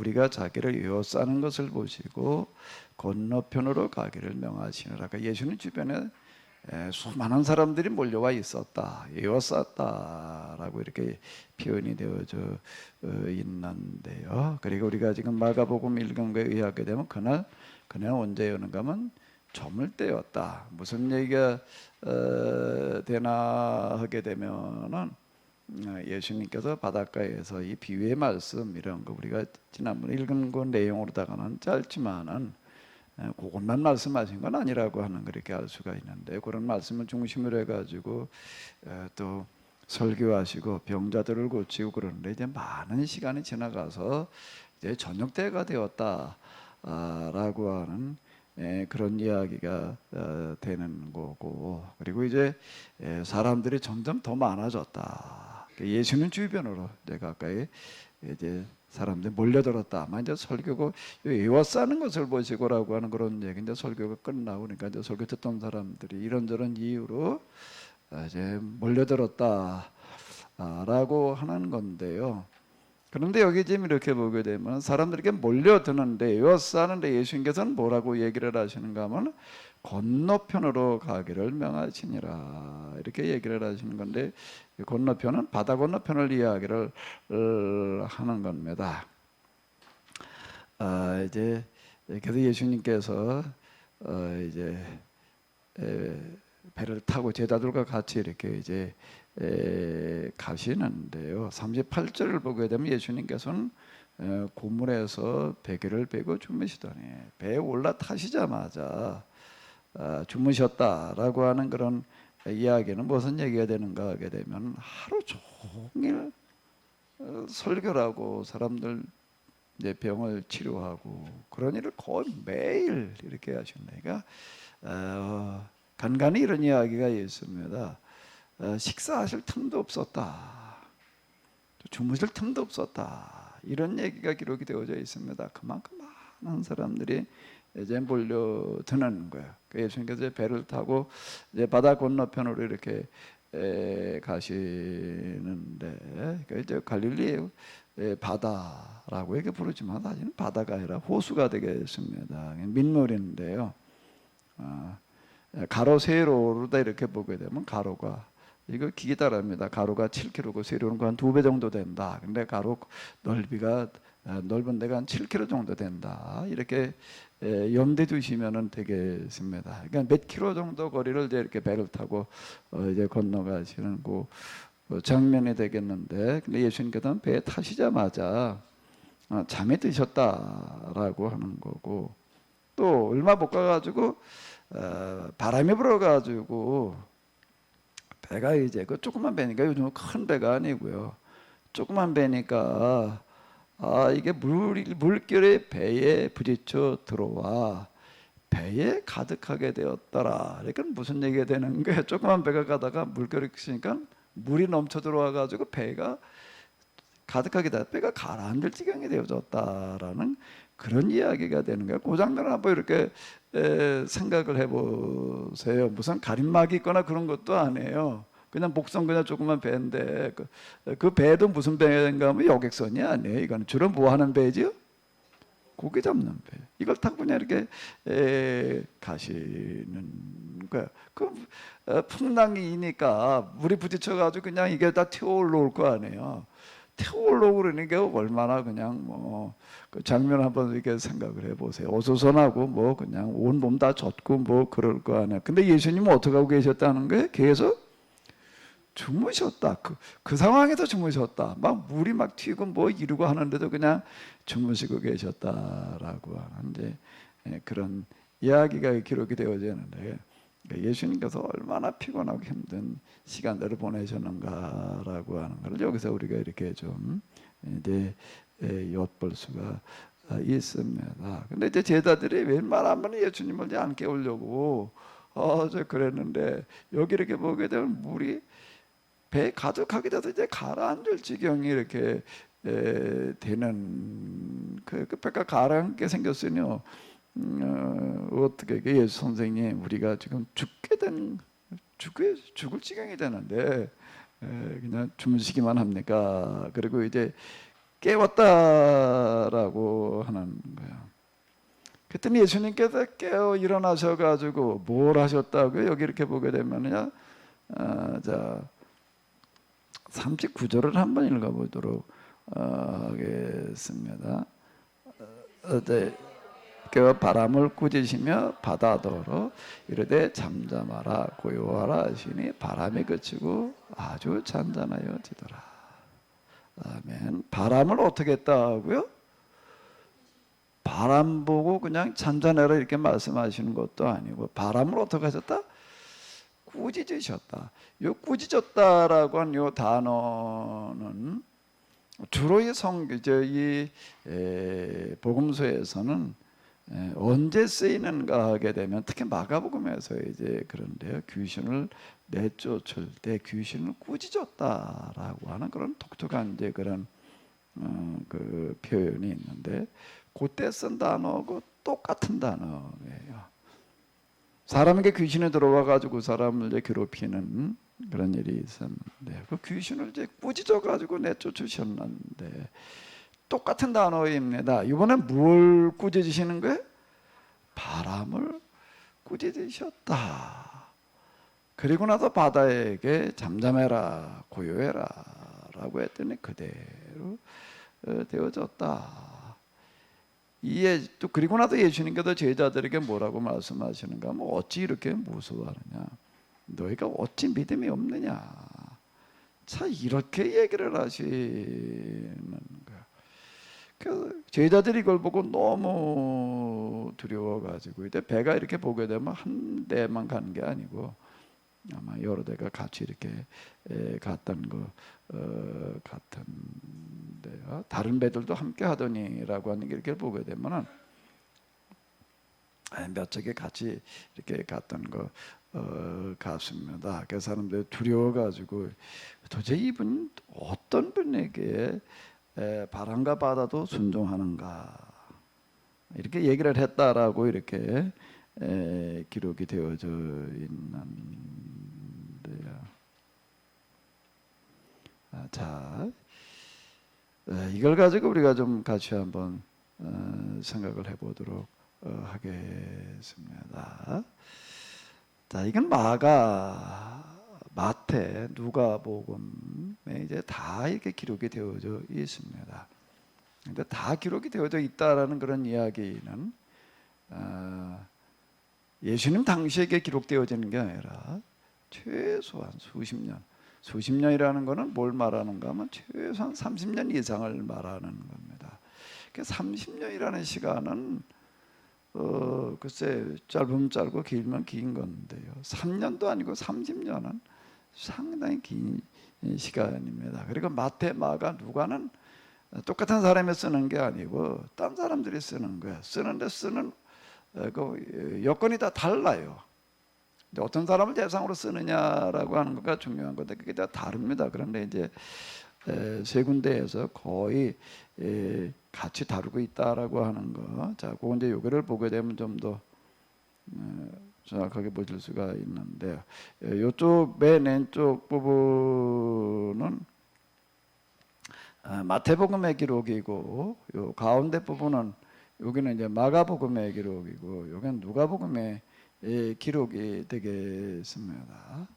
우리가 자기를 에워싸는 것을 보시고 건너편으로 가기를 명하시니라. 그러니까 예수님 주변에 수많은 사람들이 몰려와 있었다, 에워쌌다라고 이렇게 표현이 되어져 있는데요. 그리고 우리가 지금 마가복음 읽은 거에 의하게 되면 그날 언제였는가 하면 저물 때였다. 무슨 얘기가 되나 하게 되면은 예수님께서 바닷가에서 이 비유의 말씀 이런 거 우리가 지난번에 읽은 그 내용으로다가는 짧지만은 그것만 말씀하신 건 아니라고 하는 그렇게 알 수가 있는데, 그런 말씀을 중심으로 해가지고 또 설교하시고 병자들을 고치고 그러는데, 이제 많은 시간이 지나가서 이제 저녁 때가 되었다라고 하는 그런 이야기가 되는 거고, 그리고 이제 사람들이 점점 더 많아졌다. 예수님 주변으로 이제 가까이 이제 사람들이 몰려들었다. 아마 이제 설교가 에워싸는 것을 보시고라고 하는 그런 얘기인데, 설교가 끝나고 그러니까 이제 설교 듣던 사람들이 이런저런 이유로 이제 몰려들었다라고 하는 건데요. 그런데 여기 지금 이렇게 보게 되면 사람들에게 몰려드는데, 에워싸는데 예수님께서는 뭐라고 얘기를 하시는가 하면 건너편으로 가기를 명하시니라 이렇게 얘기를 하시는 건데, 건너편은 바다 건너편을 이야기를 하는 겁니다. 이제 그래서 예수님께서 이제 배를 타고 제자들과 같이 이렇게 이제 가시는데요. 38절을 보게 되면 예수님께서는 고물에서 베개를 베고 주무시더니 배에 올라타시자마자 주무셨다라고 하는 그런 이야기는 무슨 얘기가 되는가 하게 되면, 하루 종일 설교하고 사람들 이제 병을 치료하고 그런 일을 거의 매일 이렇게 하셨네요. 그러니까 간간히 이런 이야기가 있습니다. 식사하실 틈도 없었다, 주무실 틈도 없었다, 이런 얘기가 기록이 되어져 있습니다. 그만큼 많은 사람들이 이제 몰려드는 거예요. 예수님께서 배를 타고 이제 바다 건너편으로 이렇게 가시는데, 이제 갈릴리 바다라고 이렇게 부르지만 사실은 바다가 아니라 호수가 되겠습니다. 민물인데요. 가로 세로로다 이렇게 보게 되면, 가로가 이거 기계 따라합니다. 가로가 7km고 세로는 한 2배 정도 된다. 근데 가로 넓이가 넓은 데가 한 7km 정도 된다. 이렇게 염두에 두시면 되겠습니다. 그러니까 몇 킬로 정도 거리를 이제 이렇게 배를 타고 이제 건너가시는 그 장면이 되겠는데, 근데 예수님께서는 배에 타시자마자 잠이 드셨다라고 하는 거고, 또 얼마 못 가가지고 바람이 불어가지고 배가 이제 그 조그만 배니까, 요즘은 큰 배가 아니고요, 조그만 배니까 이게 물결이 배에 부딪혀 들어와 배에 가득하게 되었더라. 그러니까 무슨 얘기가 되는 거예요? 조그만 배가 가다가 물결이 크니까 물이 넘쳐 들어와 가지고 배가 가득하게 돼 배가 가라앉을 지경이 되어졌다라는 그런 이야기가 되는 거예요. 그 장면을 한번 이렇게 생각을 해보세요. 무슨 가림막이 있거나 그런 것도 아니에요. 그냥 목선 그냥 조그만 배인데, 그 배도 무슨 배인가 하면 여객선이 아니에요. 이거는 주로 뭐 하는 배지요? 고기 잡는 배. 이걸 타고 그냥 이렇게 가시는 거야. 그 풍랑이 이니까 물이 부딪혀가지고 그냥 이게 다 튀어 올라올 거 아니에요. 튀어 올라오고 그러니까 얼마나 그냥 그 장면 한번 이렇게 생각을 해보세요. 어수선하고 뭐 그냥 온 몸 다 젖고 뭐 그럴 거 아니에요. 근데 예수님은 어떻게 하고 계셨다는 거예요? 계속 주무셨다. 그 상황에서 주무셨다. 막 물이 막 튀고 뭐 이러고 하는데도 그냥 주무시고 계셨다라고 하는 이제 그런 이야기가 기록이 되어지는데, 예수님께서 얼마나 피곤하고 힘든 시간들을 보내셨는가라고 하는 걸 여기서 우리가 이렇게 좀 이제 엿볼 수가 있습니다. 근데 이제 제자들이 웬만하면 예수님을 이제 안 깨우려고 저 그랬는데, 여기 이렇게 보게 되면 물이 배 가득하게 돼서 이제 가라앉을 지경이 이렇게 되는 그 배가 가라앉게 생겼으니요. 어떻게 예수 선생님, 우리가 지금 죽을 지경이 되는데 그냥 주무시기만 합니까? 그리고 이제 깨웠다라고 하는 거예요. 그랬더니 예수님께서 깨어 일어나셔가지고 뭘 하셨다고요? 여기 이렇게 보게 되면요, 자 39절을 한번 읽어보도록 하겠습니다. 깨어 바람을 꾸짖으시며 바다더러 이르되 잠잠하라 고요하라 하시니 바람이 그치고 아주 잔잔하여지더라. 아멘. 바람을 어떻게 했다고요? 바람 보고 그냥 잔잔해라 이렇게 말씀하시는 것도 아니고 바람을 어떻게 하셨다? 꾸짖으셨다. 요 꾸짖었다라고 한 요 단어는 주로 이 복음서에서는 언제 쓰이는가 하게 되면 특히 마가복음에서 이제 그런데요, 귀신을 내쫓을 때 귀신을 꾸짖었다라고 하는 그런 독특한 이제 그런 그 표현이 있는데, 그때 쓴 단어하고 똑같은 단어예요. 사람에게 귀신이 들어와 가지고 사람을 이제 괴롭히는 그런 일이 있었는데, 그 귀신을 이제 꾸짖어 가지고 내쫓으셨는데 똑같은 단어입니다. 이번엔 뭘 꾸짖으시는 거예요? 바람을 꾸짖으셨다. 그리고 나서 바다에게 잠잠해라 고요해라 라고 했더니 그대로 되어졌다. 또 그리고 나서 예수님께서 제자들에게 뭐라고 말씀하시는가 하면, 어찌 이렇게 무서워하느냐, 너희가 어찌 믿음이 없느냐. 자, 이렇게 얘기를 하시는 거야. 그 제자들이 이걸 보고 너무 두려워가지고, 이제 배가 이렇게 보게 되면 한 대만 가는 게 아니고 아마 여러 대가 같이 이렇게 갔던 거 같은데요. 다른 배들도 함께 하더니라고 하는 게 이렇게 보게 되면은 몇 척이 같이 이렇게 갔던 거 같습니다. 그 사람들이 두려워가지고 도대체 이분 어떤 분에게 바람과 바다도 순종하는가 이렇게 얘기를 했다라고 이렇게 기록이 되어져 있는데요. 자, 이걸 가지고 우리가 좀 같이 한번 생각을 해보도록 하겠습니다. 자, 이건 마태, 누가복음에 이제 다 이렇게 기록이 되어져 있습니다. 근데 다 기록이 되어져 있다라는 그런 이야기는 예수님 당시에 기록되어지는 게 아니라 최소한 수십 년이라는 것은 뭘 말하는가 하면 최소한 30년 이상을 말하는 겁니다. 30년이라는 시간은 글쎄 짧으면 짧고 길면 긴 건데요, 3년도 아니고 30년은 상당히 긴 시간입니다. 그리고 마태, 마가, 누가는 똑같은 사람이 쓰는 게 아니고 딴 사람들이 쓰는 거예요. 쓰는데 쓰는 그 여건이 다 달라요. 어떤 사람을 대상으로 쓰느냐라고 하는 것가 중요한 건데 그게 다 다릅니다. 그런데 이제 세 군데에서 거의 같이 다루고 있다라고 하는 거. 자, 그거 이제 요거를 보게 되면 좀 더 정확하게 보실 수가 있는데, 요쪽 맨 왼쪽 부분은 마태복음의 기록이고, 요 가운데 부분은 여기는 이제 마가복음의 기록이고, 여기는 누가복음의 기록이 되겠습니다.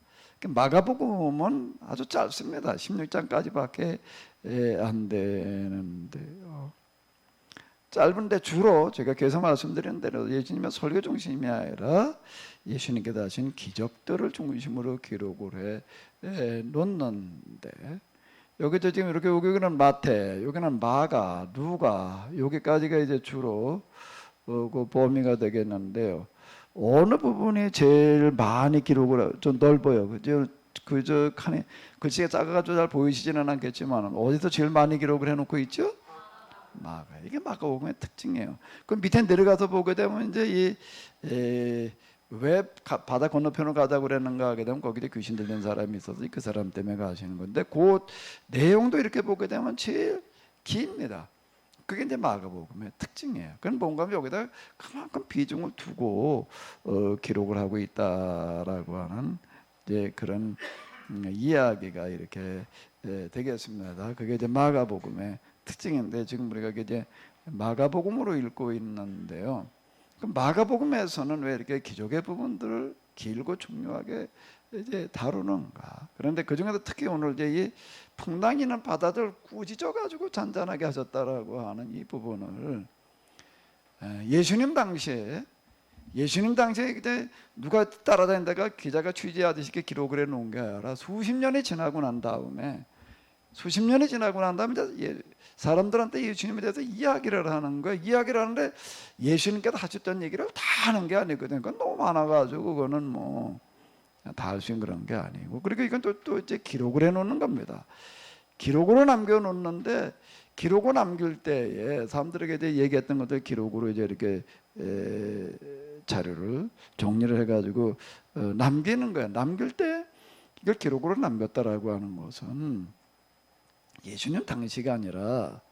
마가복음은 아주 짧습니다. 16장까지밖에 안 되는데요. 짧은데 주로 제가 계속 말씀드린 대로 예수님의 설교 중심이 아니라 예수님께서 하신 기적들을 중심으로 기록을 해 놓는데, 여기도 지금 이렇게 여기는 마태, 여기는 마가, 누가, 여기까지가 이제 주로 그 범위가 되겠는데요. 어느 부분이 제일 많이 기록을 좀 넓어요. 그저 칸에 글씨가 작아가지고 잘 보이시지는 않겠지만 어디서 제일 많이 기록을 해놓고 있죠? 마가. 이게 마가복음의 특징이에요. 그럼 밑에 내려가서 보게 되면 이제 왜 바다 건너편으로 가자고 그랬는가 하게 되면 거기에 귀신 들린 사람이 있어서 그 사람 때문에 가시는 건데, 그 내용도 이렇게 보게 되면 제일 깁니다. 그게 이제 마가복음의 특징이에요. 그건 뭔가 여기다 그만큼 비중을 두고 기록을 하고 있다라고 하는 이제 그런 이야기가 이렇게 되겠습니다. 그게 이제 마가복음의 특징인데 지금 우리가 이제 마가복음으로 읽고 있는데요. 그 마가복음에서는 왜 이렇게 기적의 부분들을 길고 중요하게 이제 다루는가? 그런데 그 중에서 특히 오늘 이제 이 풍랑이 있는 바다들 꾸짖어 가지고 잔잔하게 하셨다라고 하는 이 부분을 예수님 당시에 그때 누가 따라다니다가 기자가 취재하듯이 이렇게 기록을 해놓은 게 아니라 수십 년이 지나고 난 다음에 사람들한테 예수님에 대해서 이야기를 하는 거예요. 이야기를 하는데 예수님께서 하셨던 얘기를 다 하는 게 아니거든요. 그건 너무 많아가지고 그거는 뭐 다 할 수 있는 그런 게 아니고, 그리고 이건 또 이제 기록을 해놓는 겁니다. 기록으로 남겨놓는데, 기록을 남길 때에 사람들에게 이제 얘기했던 것들 기록으로 이제 이렇게 자료를 정리를 해가지고 남기는 거예요. 남길 때 이걸 기록으로 남겼다라고 하는 것은 예수님 당시가 아니라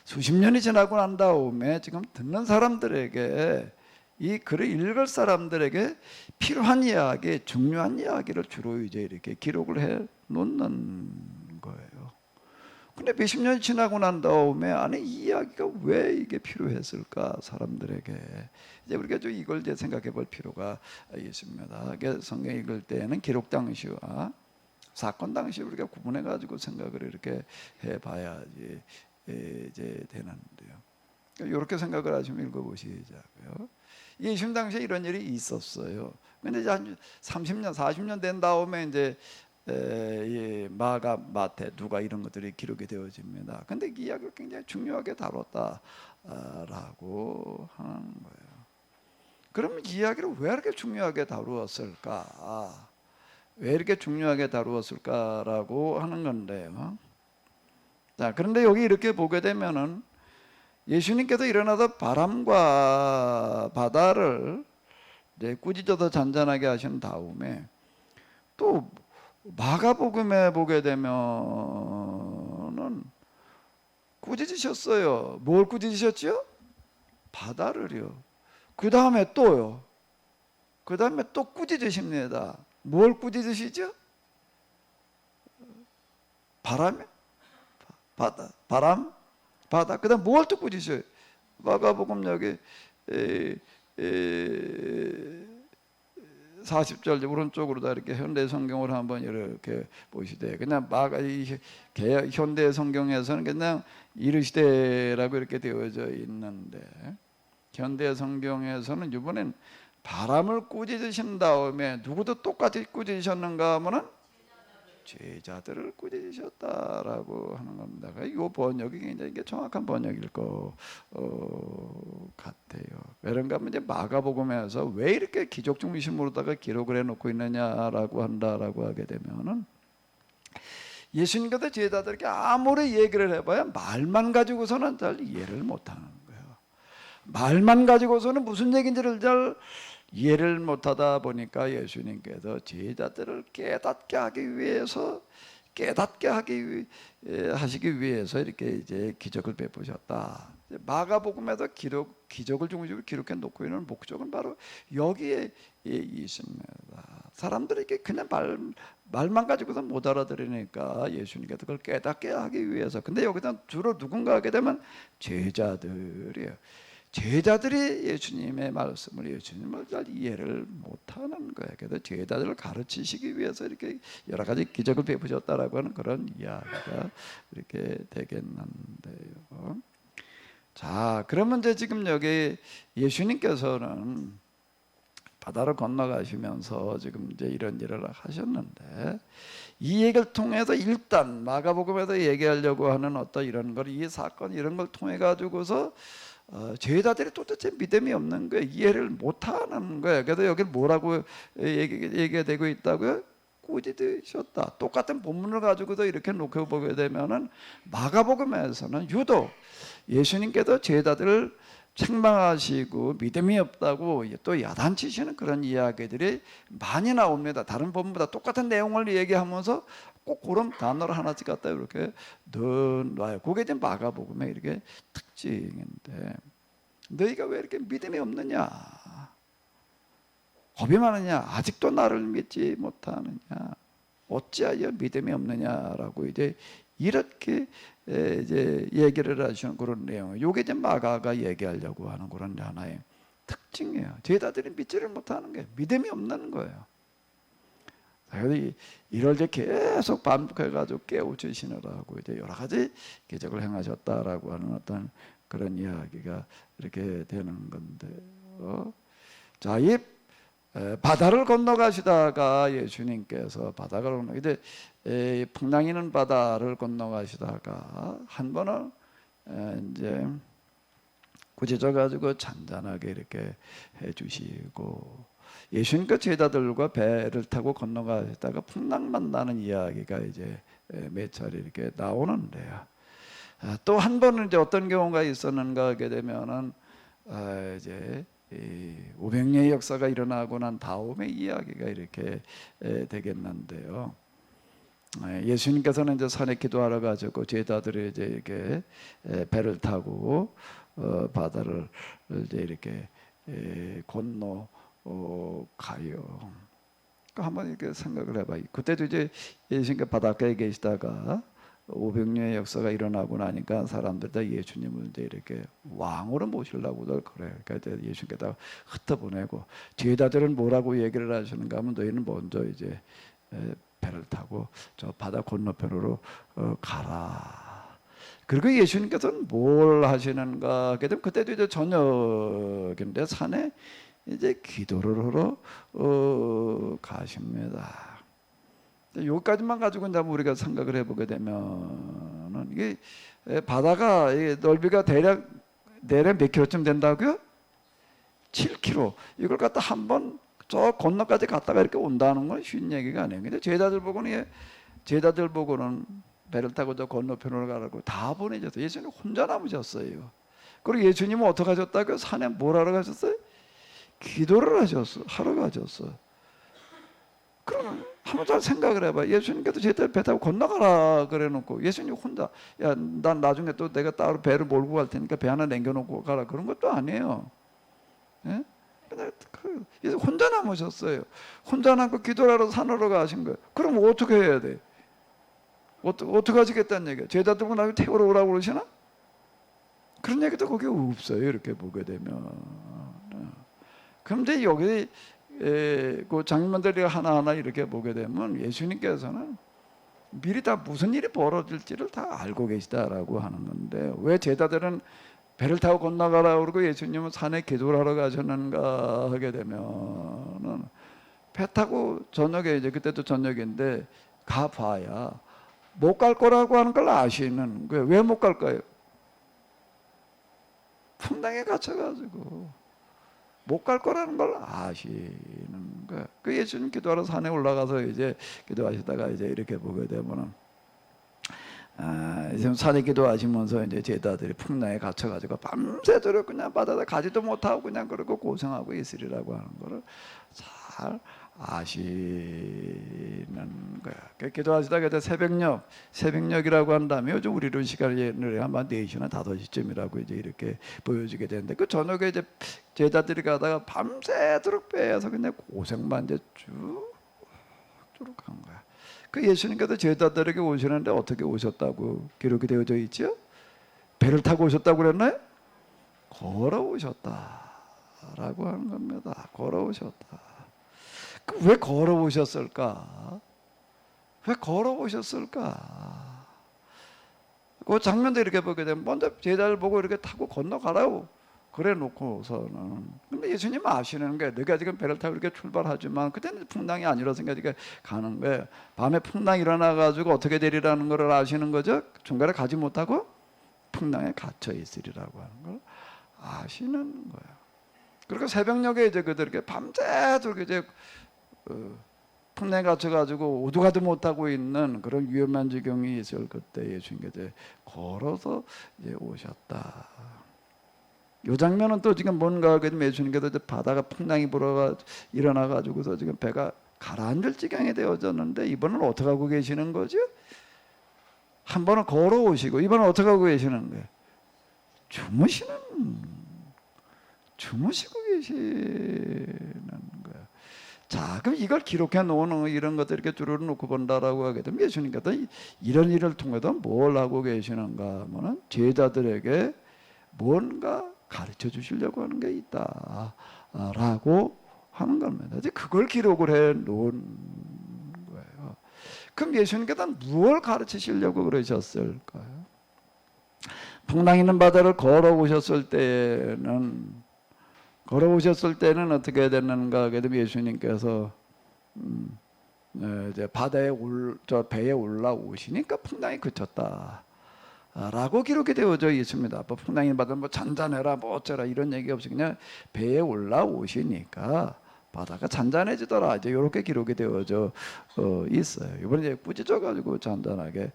수십 년이 지나고 난 다음에 지금 듣는 사람들에게, 이 글을 읽을 사람들에게 필요한 이야기, 중요한 이야기를 주로 이제 이렇게 기록을 해 놓는 거예요. 근데 몇십 년이 지나고 난 다음에 아니 이 이야기가 왜 이게 필요했을까 사람들에게, 이제 우리가 좀 이걸 이제 생각해 볼 필요가 있습니다. 성경 읽을 때는 기록 당시와 사건 당시 우리가 구분해 가지고 생각을 이렇게 해봐야지 이제 되는데요. 이렇게 생각을 하시면 읽어보시자고요. 예수님 당시에 이런 일이 있었어요. 근데 이제 한 30년, 40년 된 다음에 이제 마가, 마태, 누가 이런 것들이 기록이 되어집니다. 근데 이 이야기를 굉장히 중요하게 다뤘다라고 하는 거예요. 그러면 이 이야기를 왜 이렇게 중요하게 다루었을까? 왜 이렇게 중요하게 다루었을까라고 하는 건데요. 자, 그런데 여기 이렇게 보게 되면은 예수님께서 일어나서 바람과 바다를 이제 꾸짖어서 잔잔하게 하신 다음에 또 마가복음에 보게 되면은 꾸짖으셨어요. 뭘 꾸짖으셨지요? 바다를요. 그 다음에 또요. 그 다음에 또 꾸짖으십니다. 뭘 꾸짖으시죠? 바람, 바다. 그 다음 뭘 또 꾸짖으셔요? 마가복음 여기 40절 오른쪽으로 다 이렇게 현대 성경으로 한번 이렇게 보시되, 그냥 현대 성경에서는 그냥 이르시되라고 이렇게 되어져 있는데, 현대 성경에서는 이번엔 바람을 꾸짖으신 다음에 누구도 똑같이 꾸짖으셨는가 하면은 제자들을 꾸짖으셨다라고 하는 겁니다. 이 번역이 굉장히 이게 정확한 번역일 것 같아요. 그런가 하면 이제 마가복음에서 왜 이렇게 기적 중심으로다가 기록을 해놓고 있느냐라고 한다라고 하게 되면은, 예수님께서 제자들에게 아무리 얘기를 해봐야 말만 가지고서는 잘 이해를 못하는 거예요. 말만 가지고서는 무슨 얘기인지를 잘 이해를 못하다 보니까 예수님께서 제자들을 깨닫게 하시기 위해서 이렇게 이제 기적을 베푸셨다. 마가복음에서 기적을 중심으로 기록해 놓고 있는 목적은 바로 여기에 있습니다. 사람들에게 그냥 말만 가지고서 못 알아들으니까 예수님께서 그걸 깨닫게 하기 위해서. 근데 여기서 주로 누군가 하게 되면 제자들이에요. 제자들이 예수님의 말씀을 잘 이해를 못하는 거예요. 그래서 제자들을 가르치시기 위해서 이렇게 여러 가지 기적을 베푸셨다라고 하는 그런 이야기가 이렇게 되겠는데요. 자, 그러면 이제 지금 여기 예수님께서는 바다를 건너가시면서 지금 이제 이런 일을 하셨는데, 이 얘기를 통해서 일단 마가복음에서 얘기하려고 하는 어떤 이런 걸, 이 사건 이런 걸 통해 가지고서 제자들이 도대체 믿음이 없는 거예요. 이해를 못하는 거예요. 그래서 여기 뭐라고 얘기가 되고 있다고요? 꾸짖으셨다. 똑같은 본문을 가지고도 이렇게 놓고 보게 되면은 마가복음에서는 유독 예수님께서 제자들을 책망하시고 믿음이 없다고 또 야단치시는 그런 이야기들이 많이 나옵니다. 다른 본문보다 똑같은 내용을 얘기하면서 꼭 그런 단어를 하나씩 갖다 이렇게 넣어놔요. 그게 이제 마가복음의 이렇게 특징인데, 너희가 왜 이렇게 믿음이 없느냐, 겁이 많으냐, 아직도 나를 믿지 못하느냐, 어찌하여 믿음이 없느냐라고 이제 이렇게 이제 얘기를 하시는 그런 내용. 요게 이제 마가가 얘기하려고 하는 그런 하나의 특징이에요. 제자들이 믿지를 못하는 게 믿음이 없는 거예요. 그래서 이럴 때 계속 반복해가지고 깨우치시느라고 이제 여러 가지 기적을 행하셨다라고 하는 어떤 그런 이야기가 이렇게 되는 건데요. 자, 이 바다를 건너가시다가 예수님께서 바다를 건너 이제 풍랑이는 바다를 건너가시다가 한 번은 이제 구제져 가지고 잔잔하게 이렇게 해주시고 예수님과 제자들과 배를 타고 건너가시다가 풍랑만 나는 이야기가 이제 몇 차례 이렇게 나오는데요. 또 한 번은 이제 어떤 경우가 있었는가 하게 되면은 이제 500년의 역사가 일어나고 난 다음에 이야기가 이렇게 되겠는데요. 예수님께서는 이제 산에 기도하러 가지고 제자들이 이제 이렇게 배를 타고 바다를 이제 이렇게 건너 가요. 한번 이렇게 생각을 해봐요. 그때도 이제 예수님께 바닷가에 계시다가 500년의 역사가 일어나고 나니까 사람들 다 예수님을 이제 이렇게 왕으로 모시려고들 그래. 그러니까 예수님께다가 흩어보내고 제자들은 뭐라고 얘기를 하시는가 하면 너희는 먼저 이제 배를 타고 저 바다 건너편으로 가라. 그리고 예수님께서는 뭘 하시는가 하게 되면 그때도 이제 저녁인데 산에 이제 기도를 하러 가십니다. 여기까지만 가지고 이제 우리가 생각을 해보게 되면은 이게 바다가 넓이가 대략 몇 킬로쯤 된다고요? 7킬로. 이걸 갖다 한번 저 건너까지 갔다가 이렇게 온다는 건 쉬운 얘기가 아니에요. 근데 제자들 보고는 배를 타고 저 건너편으로 가라고 다 보내줬어요. 예수님 혼자 남으셨어요. 그리고 예수님은 어떻게 하셨다고요? 산에 뭘 하러 가셨어요? 기도를 하러 가셨어. 그러면 한번 잘 생각을 해봐. 예수님께서 제자들 배 타고 건너가라 그래놓고 예수님 혼자 난 나중에 또 내가 따로 배를 몰고 갈 테니까 배 하나 남겨놓고 가라 그런 것도 아니에요. 예? 혼자 남으셨어요. 혼자 남고 기도를 하러 산으로 가신 거예요. 그럼 어떻게 해야 돼? 어떻게 하시겠다는 얘기야? 제자들고 나를 태우러 오라고 그러시나? 그런 얘기도 거기 없어요. 이렇게 보게 되면. 그런데 여기 그 장면들이 하나하나 이렇게 보게 되면 예수님께서는 미리 다 무슨 일이 벌어질지를 다 알고 계시다라고 하는 건데 왜 제자들은 배를 타고 건너가라 그러고 예수님은 산에 기도를 하러 가셨는가 하게 되면은 배 타고 저녁에 이제 그때도 저녁인데 가봐야 못 갈 거라고 하는 걸 아시는 거예요. 왜 못 갈까요? 풍랑에 갇혀가지고 못 갈 거라는 걸 아시는 거예요. 그 예수님 기도하러 산에 올라가서 이제 기도하시다가 이제 이렇게 보게 되면은 지금 산에 기도하시면서 이제 제자들이 풍랑에 갇혀가지고 밤새도록 그냥 바다에 가지도 못하고 그냥 그러고 고생하고 있으리라고 하는 거를 잘 아시는 거야. 기도하시다가 새벽녘이라고 한다면 요즘 우리로 시간을 아마 4시나 5시쯤이라고 이제 이렇게 보여지게 되는데 그 저녁에 이제 제자들이 가다가 밤새도록 배에서 그냥 고생만 이제 쭉 간 거야. 그 예수님께서 제자들에게 오시는데 어떻게 오셨다고 기록이 되어져 있죠? 배를 타고 오셨다고 그랬나요? 걸어오셨다라고 하는 겁니다. 걸어오셨다. 왜 걸어오셨을까? 왜 걸어오셨을까? 그 장면도 이렇게 보게 되면 먼저 제자를 보고 이렇게 타고 건너가라고 그래 놓고서는 근데 예수님 아시는 거예요. 네가 지금 배를 타고 이렇게 출발하지만 그때는 풍랑이 아니라서니까 가는 거예요. 밤에 풍랑이 일어나가지고 어떻게 되리라는 걸 아시는 거죠. 중간에 가지 못하고 풍랑에 갇혀 있으리라고 하는 걸 아시는 거예요. 그리고 새벽녘에 이제 그들에게 밤새도록 이제 풍랑에 갇혀가지고 오도 가도 못하고 있는 그런 위험한 지경이 있을 그때 예수님께서 걸어서 이제 오셨다. 이 장면은 또 지금 뭔가 하게 되면 예수님께서 바다가 풍랑이 불어가 일어나가지고서 지금 배가 가라앉을 지경이 되어졌는데 이번은 어떻게 하고 계시는 거죠? 한 번은 걸어오시고 이번은 어떻게 하고 계시는 거예요? 주무시고 계시는 거예요. 자, 그럼 이걸 기록해 놓는 이런 것들 이렇게 줄을 놓고 본다라고 하게 되면 예수님께서 이런 일을 통해서 뭘 하고 계시는가 하면은 제자들에게 뭔가 가르쳐 주시려고 하는 게 있다라고 하는 겁니다. 이제 그걸 기록을 해 놓은 거예요. 그럼 예수님께서는 무엇을 가르치시려고 그러셨을까요? 풍랑 있는 바다를 걸어오셨을 때는 어떻게 됐는가 하게 되면 예수님께서 이제 저 배에 올라오시니까 풍랑이 그쳤다. 라고 기록이 되어져 있습니다. 뭐 풍랑이 바다 뭐 잔잔해라 뭐 어쩌라 이런 얘기 없이 그냥 배에 올라오시니까 바다가 잔잔해지더라. 이제 이렇게 기록이 되어져 있어요. 이번에 이제 꾸짖어 가지고 잔잔하게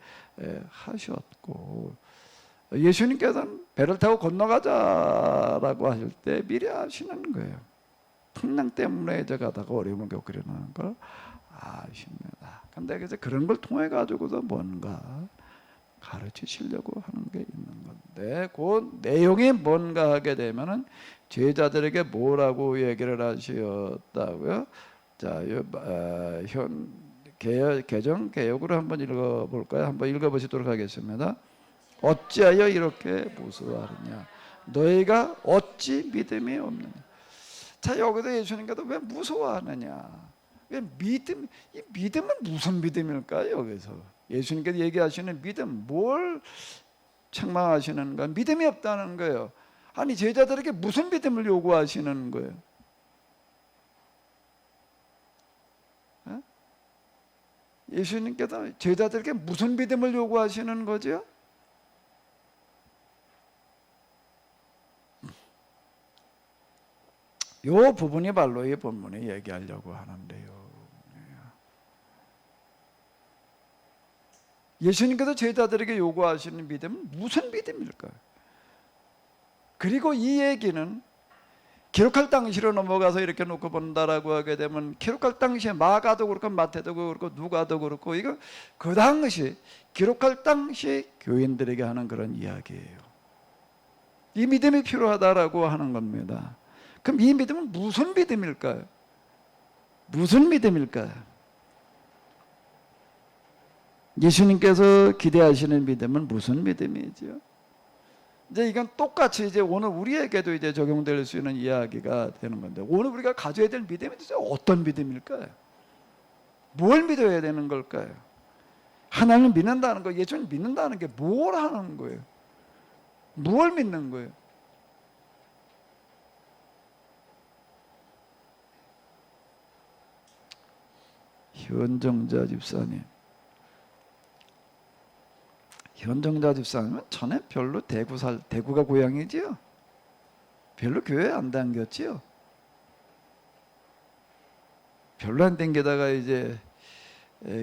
하셨고, 예수님께서는 배를 타고 건너가자라고 하실 때 미리 아시는 거예요. 풍랑 때문에 이제 가다가 어려움을 겪으려는 걸 아십니다. 근데 그래서 그런 걸 통해 가지고서 뭔가 가르치시려고 하는 게 있는 건데, 그 내용이 뭔가 하게 되면은 제자들에게 뭐라고 얘기를 하셨다고요? 자, 현 개정 개역으로 한번 읽어볼까요? 한번 읽어보시도록 하겠습니다. 어찌하여 이렇게 무서워하느냐? 너희가 어찌 믿음이 없느냐? 자, 여기서 예수님께서 왜 무서워하느냐? 왜 믿음? 이 믿음은 무슨 믿음일까요? 여기서 예수님께서 얘기하시는 믿음, 뭘 책망하시는가? 믿음이 없다는 거예요. 아니, 제자들에게 무슨 믿음을 요구하시는 거예요? 예수님께서 제자들에게 무슨 믿음을 요구하시는 거죠? 요 부분이 바로 이 본문에 얘기하려고 하는데요. 예수님께서 제자들에게 요구하시는 믿음은 무슨 믿음일까요? 그리고 이 얘기는 기록할 당시로 넘어가서 이렇게 놓고 본다라고 하게 되면, 기록할 당시에 마가도 그렇고 마태도 그렇고 누가도 그렇고, 이거 그 당시 기록할 당시 교인들에게 하는 그런 이야기예요. 이 믿음이 필요하다라고 하는 겁니다. 그럼 이 믿음은 무슨 믿음일까요? 무슨 믿음일까요? 예수님께서 기대하시는 믿음은 무슨 믿음이죠? 이제 이건 똑같이 이제 오늘 우리에게도 이제 적용될 수 있는 이야기가 되는 건데, 오늘 우리가 가져야 될 믿음이 도대체 어떤 믿음일까요? 뭘 믿어야 되는 걸까요? 하나님을 믿는다는 거, 예수님 믿는다는 게 뭘 하는 거예요? 뭘 믿는 거예요? 현정자 집사님, 현정자 집사님은 전에 별로 대구가 고향이지요? 별로 교회 안 다녔지요? 별로 안 다니다가 이제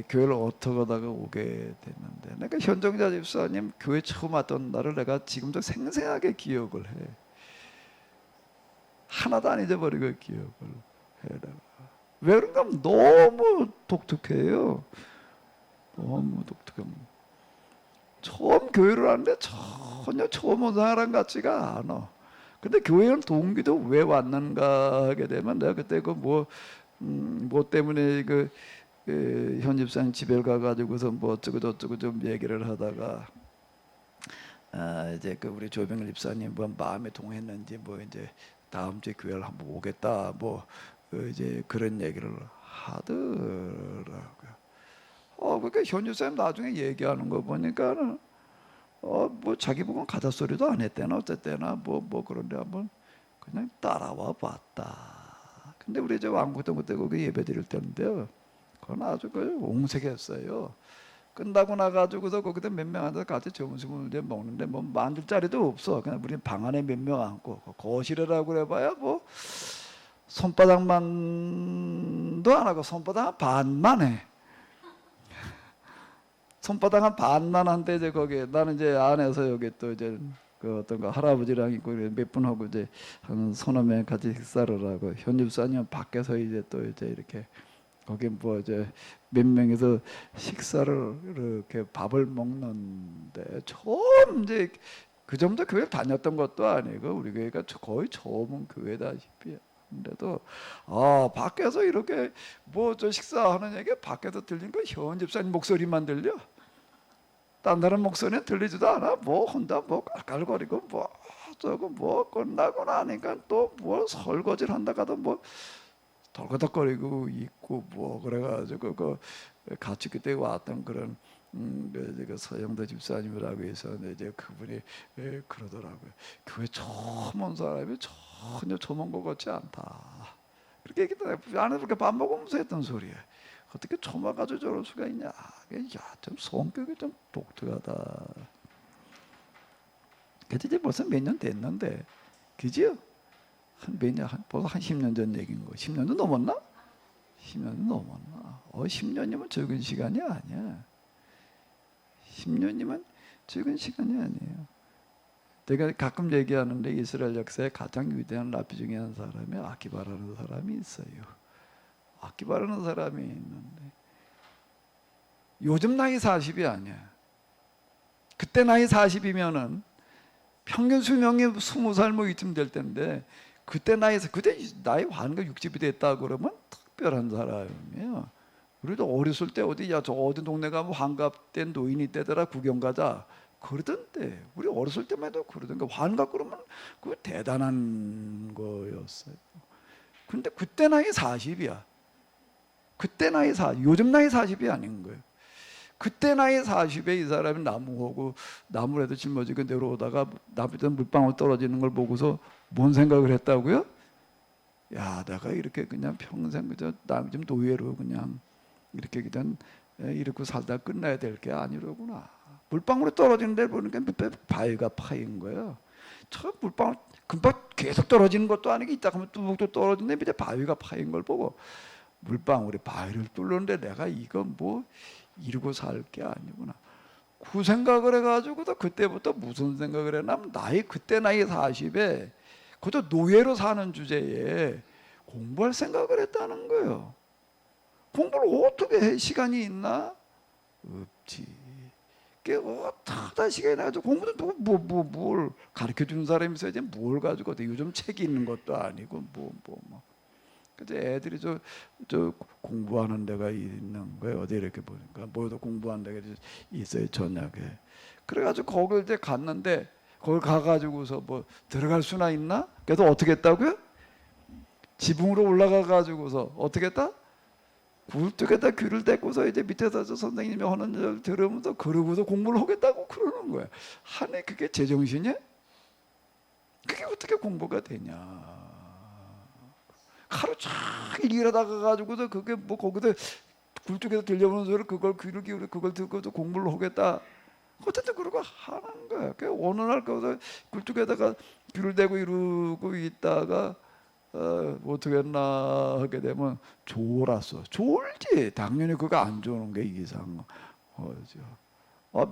교회를 어떻게 하다가 오게 됐는데, 내가 현정자 집사님 교회 처음 왔던 날을 내가 지금도 생생하게 기억을 해. 하나도 안 잊어버리고 기억을 해. 왜 그런가 하면 너무 독특해요. 너무 독특합니다. 처음 교회를 하는데 전혀 처음 온 사람 같지가 않아. 근데 교회는 동기도 왜 왔는가 하게 되면, 내가 그때 뭐 때문에 현 집사님 집에 가가지고서 뭐 어쩌고 저쩌고 좀 얘기를 하다가, 이제 우리 조병일 집사님 뭐 마음에 동했는지 뭐 이제 다음 주에 교회를 한번 오겠다 뭐 이제 그런 얘기를 하더라고요. 그러니까 현 집사님 나중에 얘기하는 거 보니까는 뭐 자기 보고 가자 소리도 안 했대나 어쨌대나 뭐 그런데 한번 그냥 따라와 봤다. 근데 우리 이제 왕국동 그때 거기 예배 드릴 때인데요, 그건 아주 옹색했어요. 끝나고 나가지고서 거기다 몇 명 앉아서 같이 점심을 이제 먹는데 뭐 만들 자리도 없어. 그냥 우리 방 안에 몇 명 앉고, 거실이라고 그래봐야 뭐 손바닥만도 안 하고 손바닥 반만 해. 손바닥 한 반만 한데, 이제 거기 나는 이제 안에서 여기 또 이제 어떤 할아버지랑 있고 몇 분 하고 이제 한 서너 명 같이 식사를 하고, 현 집사님은 밖에서 이제 또 이제 이렇게 거기 뭐 이제 몇 명이서 식사를 이렇게 밥을 먹는데, 처음 이제 그 정도 교회 다녔던 것도 아니고 우리 교회가 거의 처음 교회다시피 근데도 밖에서 이렇게 뭐 저 식사하는 얘기 밖에서 들린 거 현 집사님 목소리만 들려. 딴 사람 목소리는 들리지도 않아. 뭐 혼자 뭐 깔깔거리고 뭐 저거 뭐 끝나고 나니까 또 뭐 설거지를 한다가도 뭐 덜거덕거리고 있고 뭐 그래가지고 그 같이 그때 왔던 그런 그 서영도 집사님이라고 해서 이제 그분이 그러더라고요. 교회 처음 온 사람이 전혀 처음 온 것 같지 않다. 그렇게 얘기했더니 안에 그렇게 밥 먹으면서 했던 소리예요. 어떻게 처음 와가지고 저럴 수가 있냐. 좀 성격이 좀 독특하다. 그때 이제 벌써 몇 년 됐는데, 그지요? 벌써 한 10년 전 얘기인 거. 10년도 넘었나? 10년도 넘었나? 10년이면 적은 시간이 아니야. 10년이면 적은 시간이 아니에요. 내가 가끔 얘기하는데 이스라엘 역사에 가장 위대한 랍비 중에 한 사람이 아키바라는 사람이 있어요. 아키바라는 사람이 있는데 요즘 나이 40이 아니야. 그때 나이 40이면은 평균 수명이 20살 뭐 이쯤 될 텐데 그때 나이 환갑 60이 됐다 그러면 특별한 사람이에요. 우리도 어렸을 때 저 어디 동네 가면 환갑 된 노인이 있대더라 구경 가자 그러던데 우리 어렸을 때만 해도 그러던가 환갑 그러면 그거 대단한 거였어요. 근데 그때 나이 40이야. 그때 나이 40, 요즘 나이 40이 아닌 거예요. 그때 나이 40에 이 사람이 나무라도 짊어지고 내려오다가 나무에 물방울 떨어지는 걸 보고서 뭔 생각을 했다고요? 야, 내가 이렇게 그냥 평생 그저 좀 노예로 그냥 이렇게 그냥 이렇게 살다 끝나야 될 게 아니로구나. 물방울이 떨어지는 데를 보니까 밑에 바위가 파인 거예요. 저 물방울 금방 계속 떨어지는 것도 아니고 이따 하면 뚜벅뚜벅 떨어지는데 밑에 바위가 파인 걸 보고 물방울이 바위를 뚫는데 내가 이거 뭐 이러고 살 게 아니구나. 그 생각을 해가지고도 그때부터 무슨 생각을 했냐면 그때 나이 40에 그것도 노예로 사는 주제에 공부할 생각을 했다는 거예요. 공부를 어떻게 해? 시간이 있나? 없지. 어떻게 시간이 나가지고 공부도 뭘 가르쳐 주는 사람이 있어야지 뭘 가지고 요즘 책이 있는 것도 아니고 뭐. 그래서 애들이 저 공부하는 데가 있는 거예요. 어디 이렇게 보니까 뭐도 공부하는 데가 있어요 저녁에. 그래가지고 거길 이제 갔는데 거기 가가지고서 뭐 들어갈 수나 있나? 그래서 어떻게 했다고요? 지붕으로 올라가가지고서 어떻게 했다? 굴뚝에다 귀를 대고서 이제 밑에서 선생님이 하는 걸 들으면서 그러고서 공부를 하겠다고 그러는 거야. 하네 그게 제정신이야? 그게 어떻게 공부가 되냐? 하루 종일 일하다가 가지고서 그게 뭐 거기서 굴뚝에서 들려오는 소리를 그걸 귀를 기울여 그걸 듣고서 공부를 하겠다. 어쨌든 그러고 하는 거야. 어느 날 거기서 굴뚝에다가 귀를 대고 이러고 있다가 어떻게 했나 하게 되면 졸았어. 졸지. 당연히 그거 안 좋은 게 이상하죠.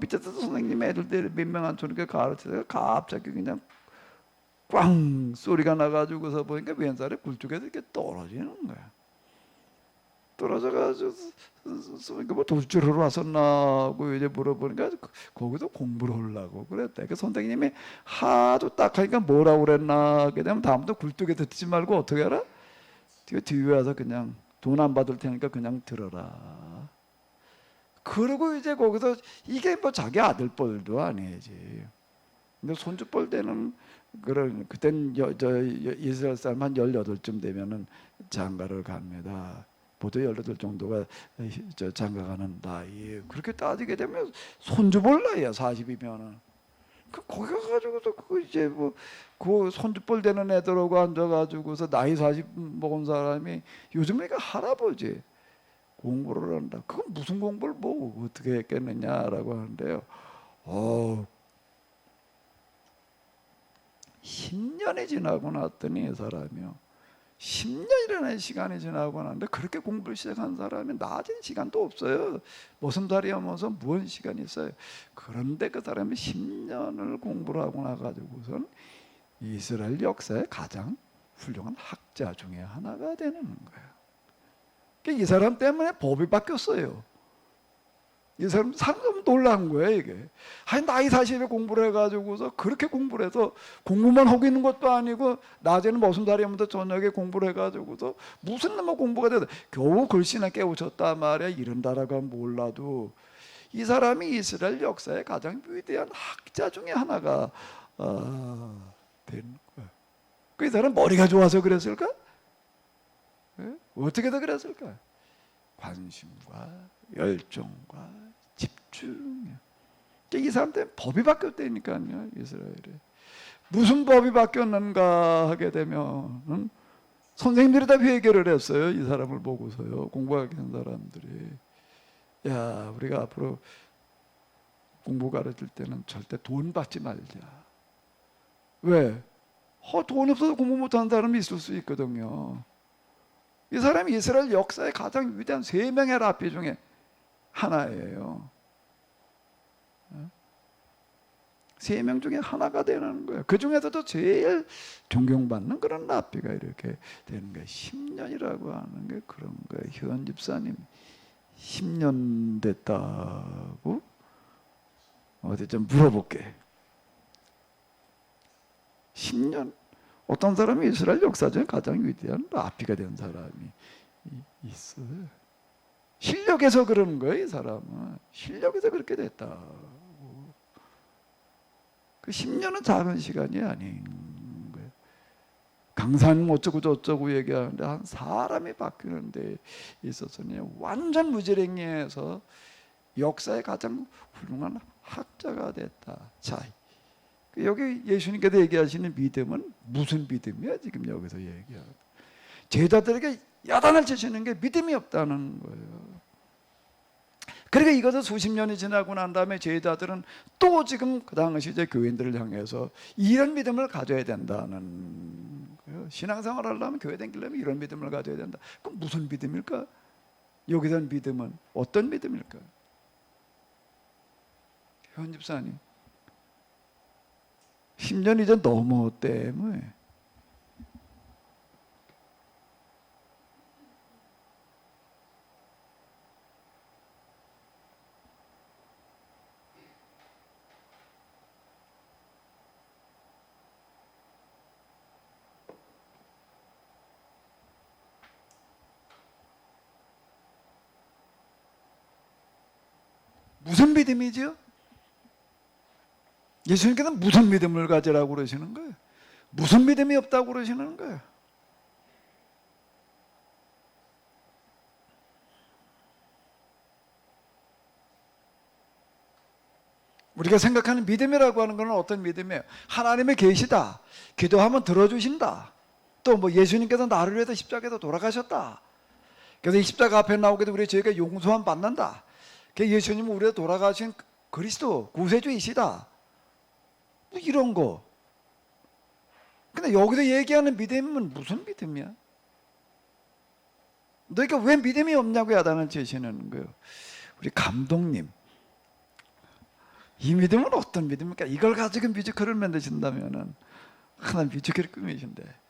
밑에서 선생님 애들 몇 명 앉혀놓고 가르치다가 갑자기 그냥 꽝 소리가 나가지고서 보니까 왼살에 굴뚝에서 이렇게 떨어지는 거야. 떨어져가지고 뭐 도둑질하러 왔었나 하고 이제 물어보니까 거기서 공부를 하려고 그랬대. 그 선생님이 하도 딱 하니까 뭐라고 그랬나 하게 되면 다음부터 굴뚝에 듣지 말고 어떻게 알아? 뒤에 와서 그냥 돈 안 받을 테니까 그냥 들어라. 그러고 이제 거기서 이게 뭐 자기 아들 뻘도 아니지. 근데 손주 뻘 때는 그땐 이스라엘 사람 한 18쯤 되면은 장가를 갑니다. 보통 18 정도가 장가 가는 나이. 그렇게 따지게 되면 손주 볼 나이야 40이면은. 거기 가가지고서 이제 그 손주 볼 되는 애들하고 앉아가지고서 나이 40 먹은 사람이 요즘에 할아버지 공부를 한다. 그건 무슨 공부를 뭐 어떻게 했겠느냐라고 하는데요. 10년이 지나고 났더니 이 사람이요. 10년이라는 시간이 지나고 나는데 그렇게 공부를 시작한 사람이 낮은 시간도 없어요. 머슴살이 하면서 무슨 시간이 있어요. 그런데 그 사람이 10년을 공부를 하고 나가지고선 이스라엘 역사의 가장 훌륭한 학자 중에 하나가 되는 거예요. 이 사람 때문에 법이 바뀌었어요. 이 사람 너무 놀란 거예요, 이게. 아니, 나이 40에 공부를 해가지고서 그렇게 공부를 해서 공부만 하고 있는 것도 아니고, 낮에는 머슴살이하면서 저녁에 공부를 해가지고서 무슨 뭐 공부가 되다. 겨우 글씨나 깨우쳤단 말이야. 이런다라고 몰라도 이 사람이 이스라엘 역사의 가장 위대한 학자 중에 하나가 된 거야. 그 사람 머리가 좋아서 그랬을까? 네? 어떻게 더 그랬을까? 관심과 열정과 집중. 이 사람 때문에 법이 바뀌었다니까요. 이스라엘에 무슨 법이 바뀌었는가 하게 되면 선생님들이 다 회개를 했어요. 이 사람을 보고서요. 공부하게 된 사람들이, 야, 우리가 앞으로 공부 가르칠 때는 절대 돈 받지 말자. 왜? 돈 없어서 공부 못하는 사람이 있을 수 있거든요. 이 사람이 이스라엘 역사의 가장 위대한 3명의 랍비 중에 하나예요. 3명 중에 하나가 되는 거예요. 그 중에서도 제일 존경받는 그런 랍비가 이렇게 되는 거예요. 10년이라고 하는 게 그런 거예요. 현 집사님 10년 됐다고? 어디 좀 물어볼게. 10년? 어떤 사람이 이스라엘 역사 중에 가장 위대한 랍비가 된 사람이 있어요. 실력에서 그러는 거예요. 이 사람은 실력에서 그렇게 됐다고. 그 10년은 작은 시간이 아닌 거예요. 강사님 어쩌고 저쩌고 얘기하는데 한 사람이 바뀌는 데 있어서는 완전 무지랭이에서 역사의 가장 훌륭한 학자가 됐다. 자, 여기 예수님께서 얘기하시는 믿음은 무슨 믿음이야? 지금 여기서 얘기하는 제자들에게 야단을 치시는 게 믿음이 없다는 거예요. 그러니까 이것을 수십 년이 지나고 난 다음에 제자들은 또 지금 그 당시 이제 교인들을 향해서 이런 믿음을 가져야 된다는 거예요. 신앙생활을 하려면, 교회 다니려면 이런 믿음을 가져야 된다. 그럼 무슨 믿음일까? 여기서 믿음은 어떤 믿음일까? 현 집사님 10년 이제 넘었대며. 무슨 믿음이죠? 예수님께서는 무슨 믿음을 가지라고 그러시는 거예요? 무슨 믿음이 없다고 그러시는 거예요? 우리가 생각하는 믿음이라고 하는 것은 어떤 믿음이에요? 하나님의 계시다. 기도하면 들어주신다. 또 뭐 예수님께서 나를 위해서 십자가에서 돌아가셨다. 그래서 이 십자가 앞에 나오게 되면 우리 저희가 용서함 받는다. 예수님은 우리가 돌아가신 그리스도 구세주이시다. 뭐 이런 거. 근데 여기서 얘기하는 믿음은 무슨 믿음이야? 너희가 왜 믿음이 없냐고 야단을 치시는 거예요. 우리 감독님, 이 믿음은 어떤 믿음입니까? 이걸 가지고 뮤지컬을 만드신다면은 하나 뮤지컬 꿈이신데.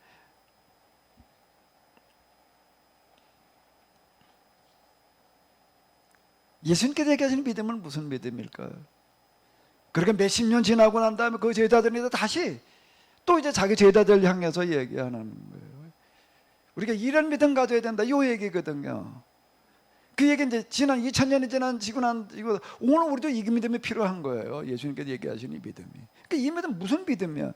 예수님께서 얘기하시는 믿음은 무슨 믿음일까요? 그렇게 몇십 년 지나고 난 다음에 그 제자들이 다시 또 이제 자기 제자들 향해서 얘기하는 거예요. 우리가 이런 믿음 가져야 된다. 이 얘기거든요. 그 얘기 이제 지난 2000년이 지고 난 이거 오늘 우리도 이 믿음이 필요한 거예요. 예수님께서 얘기하시는 이 믿음이. 그러니까 이 믿음 무슨 믿음이야?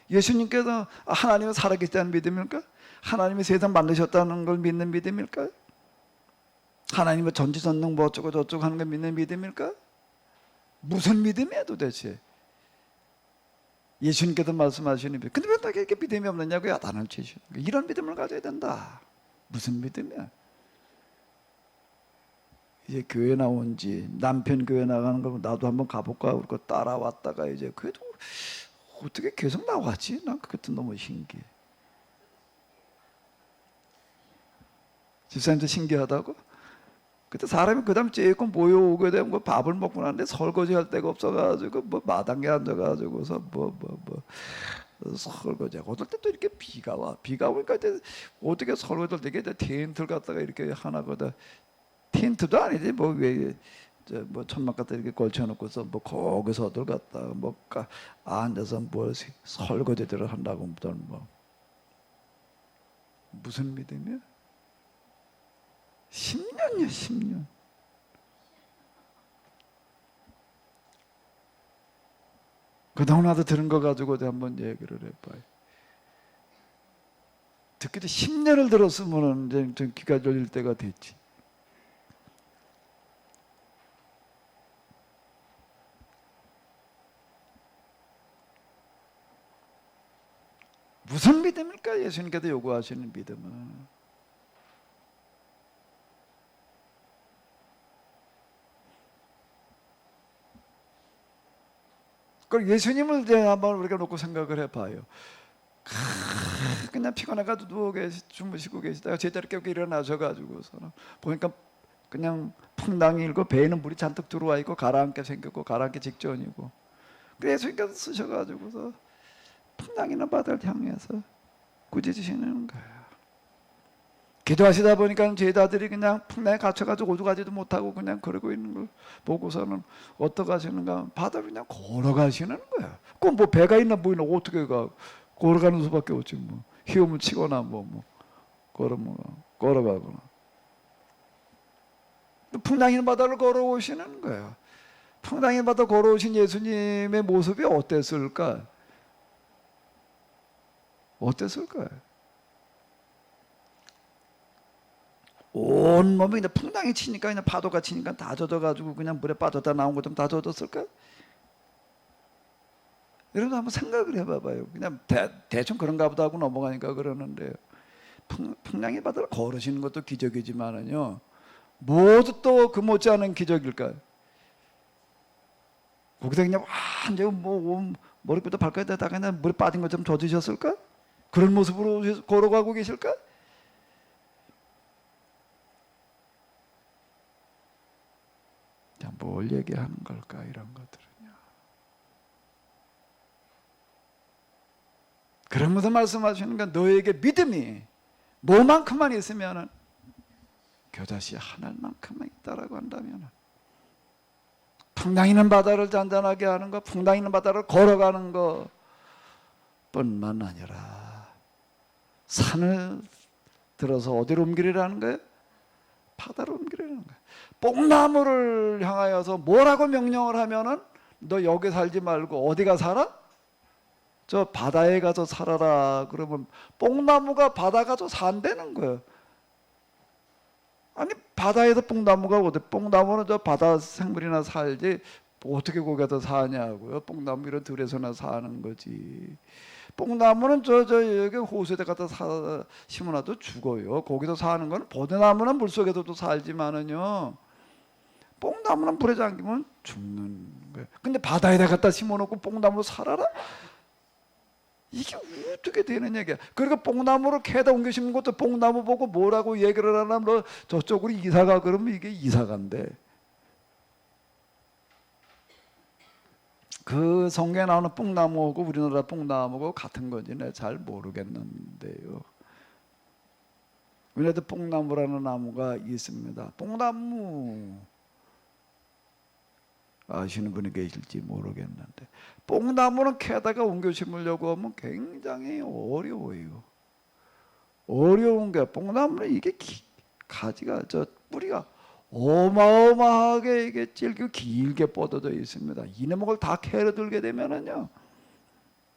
예수님께서 하나님은 살아계시다는 믿음일까? 하나님이 세상 만드셨다는 걸 믿는 믿음일까? 하나님은 전지전능 뭐 어쩌고 저쩌고 하는 걸 믿는 믿음일까? 무슨 믿음이야 도대체? 예수님께서 말씀하시는 믿음. 근데 왜 나에게 믿음이 없느냐고 야단을 치시는 거야. 이런 믿음을 가져야 된다. 무슨 믿음이야? 이제 교회 나온 지 남편 교회 나가는 거 나도 한번 가볼까 그러고 따라왔다가 이제 그래도 어떻게 계속 나왔지? 난 그것도 너무 신기해. 집사님도 신기하다고? 그때 사람이 그 다음 쬐끔 모여오게 되면 뭐 밥을 먹고 나는데 설거지 할 데가 없어가지고 뭐 마당에 앉아가지고서 설거지하고 어떨 때 또 이렇게 비가 와. 비가 오니까 이제 어떻게 설거지를 되게 텐트를 갖다가 이렇게 하나 거다. 텐트도 아니지 뭐 왜 뭐 천막 갖다 이렇게 걸쳐놓고서 뭐 거기서들 갖다 뭐 앉아서 뭘 설거지들을 한다고 뭐 무슨 믿음이야? 10년이야 10년. 그동안 나도 들은 거 가지고 한번 얘기를 해봐요. 듣기도 10년을 들었으면 이제 좀 귀가 졸릴 때가 됐지. 무슨 믿음일까? 예수님께서 요구하시는 믿음은. 그럼 예수님을 이제 한번 우리가 놓고 생각을 해봐요. 그냥 피곤해가지고 누워 주무시고 계시다가 제자리 깨고 일어나셔가지고서는 보니까 그냥 풍랑이 일고 배에는 물이 잔뜩 들어와 있고 가라앉게 생겼고 가라앉기 직전이고, 그래서 예수님께서 쓰셔가지고서 풍랑이나 바다를 향해서 꾸짖으시는 거예요. 기도하시다 보니까 제자들이 그냥 풍랑에 갇혀가지고 오죽하지도 못하고 그냥 그러고 있는 걸 보고서는 어떡하시는가, 바다를 그냥 걸어가시는 거예요. 그 뭐 배가 있나 뭐있나 어떻게 가, 걸어가는 수밖에 없지 뭐. 히엄을 치거나 뭐 걸어가거나. 풍랑인 바다를 걸어오시는 거예요. 풍랑인 바다 걸어오신 예수님의 모습이 어땠을까? 어땠을까요? 온 몸이 그냥 풍랑이 치니까 그냥 파도가 치니까 다 젖어가지고 그냥 물에 빠졌다 나온 것처럼 다 젖었을까? 여러분 한번 생각을 해봐봐요. 그냥 대충 그런가 보다 하고 넘어가니까 그러는데요. 풍랑의 바다를 걸으시는 것도 기적이지만은요, 모두 또 그 못지않은 기적일까요? 거기서 그냥 완전 뭐 머리부터 발까지 다 그냥 물에 빠진 것처럼 젖으셨을까? 그런 모습으로 걸어가고 계실까? 자, 뭘 얘기하는 걸까 이런 것들은요. 그러면서 말씀하시는 건 너에게 믿음이 뭐만큼만 있으면은 겨자씨 하늘만큼만 있다라고 한다면은, 풍랑 있는 바다를 잔잔하게 하는 것, 풍랑 있는 바다를 걸어가는 것 뿐만 아니라 산을 들어서 어디로 옮기려는 거예요? 바다로 옮기려는 거예요. 뽕나무를 향하여서 뭐라고 명령을 하면은 너 여기 살지 말고 어디가 살아? 저 바다에 가서 살아라. 그러면 뽕나무가 바다 가서 산다는 거예요. 아니 바다에서 뽕나무가 어디, 뽕나무는 저 바다 생물이나 살지 어떻게 거기서 사냐고요. 뽕나무 이런 들에서나 사는 거지. 뽕나무는 저 여기 호수에다 갖다 심어놔도 죽어요. 거기서 사는 건, 보드나무는 물속에서도 살지만은요, 뽕나무는 불에 잠기면 죽는 거예요. 근데 바다에다 갖다 심어놓고 뽕나무로 살아라? 이게 어떻게 되는 얘기야? 그러니까 뽕나무를 캐다 옮겨 심는 것도 뽕나무 보고 뭐라고 얘기를 하나, 너 저쪽으로 이사가 그러면 이게 이사간대. 그 성경에 나오는 뽕나무하고 우리나라 뽕나무하고 같은 건지 내가 잘 모르겠는데요. 우리나라도 뽕나무라는 나무가 있습니다. 뽕나무 아시는 분이 계실지 모르겠는데, 뽕나무는 캐다가 옮겨 심으려고 하면 굉장히 어려워요. 어려운 게, 뽕나무는 이게 가지가, 저 뿌리가 어마어마하게 이게 찔기고 길게 뻗어져 있습니다. 이네목을 다 캐러 들게 되면은요,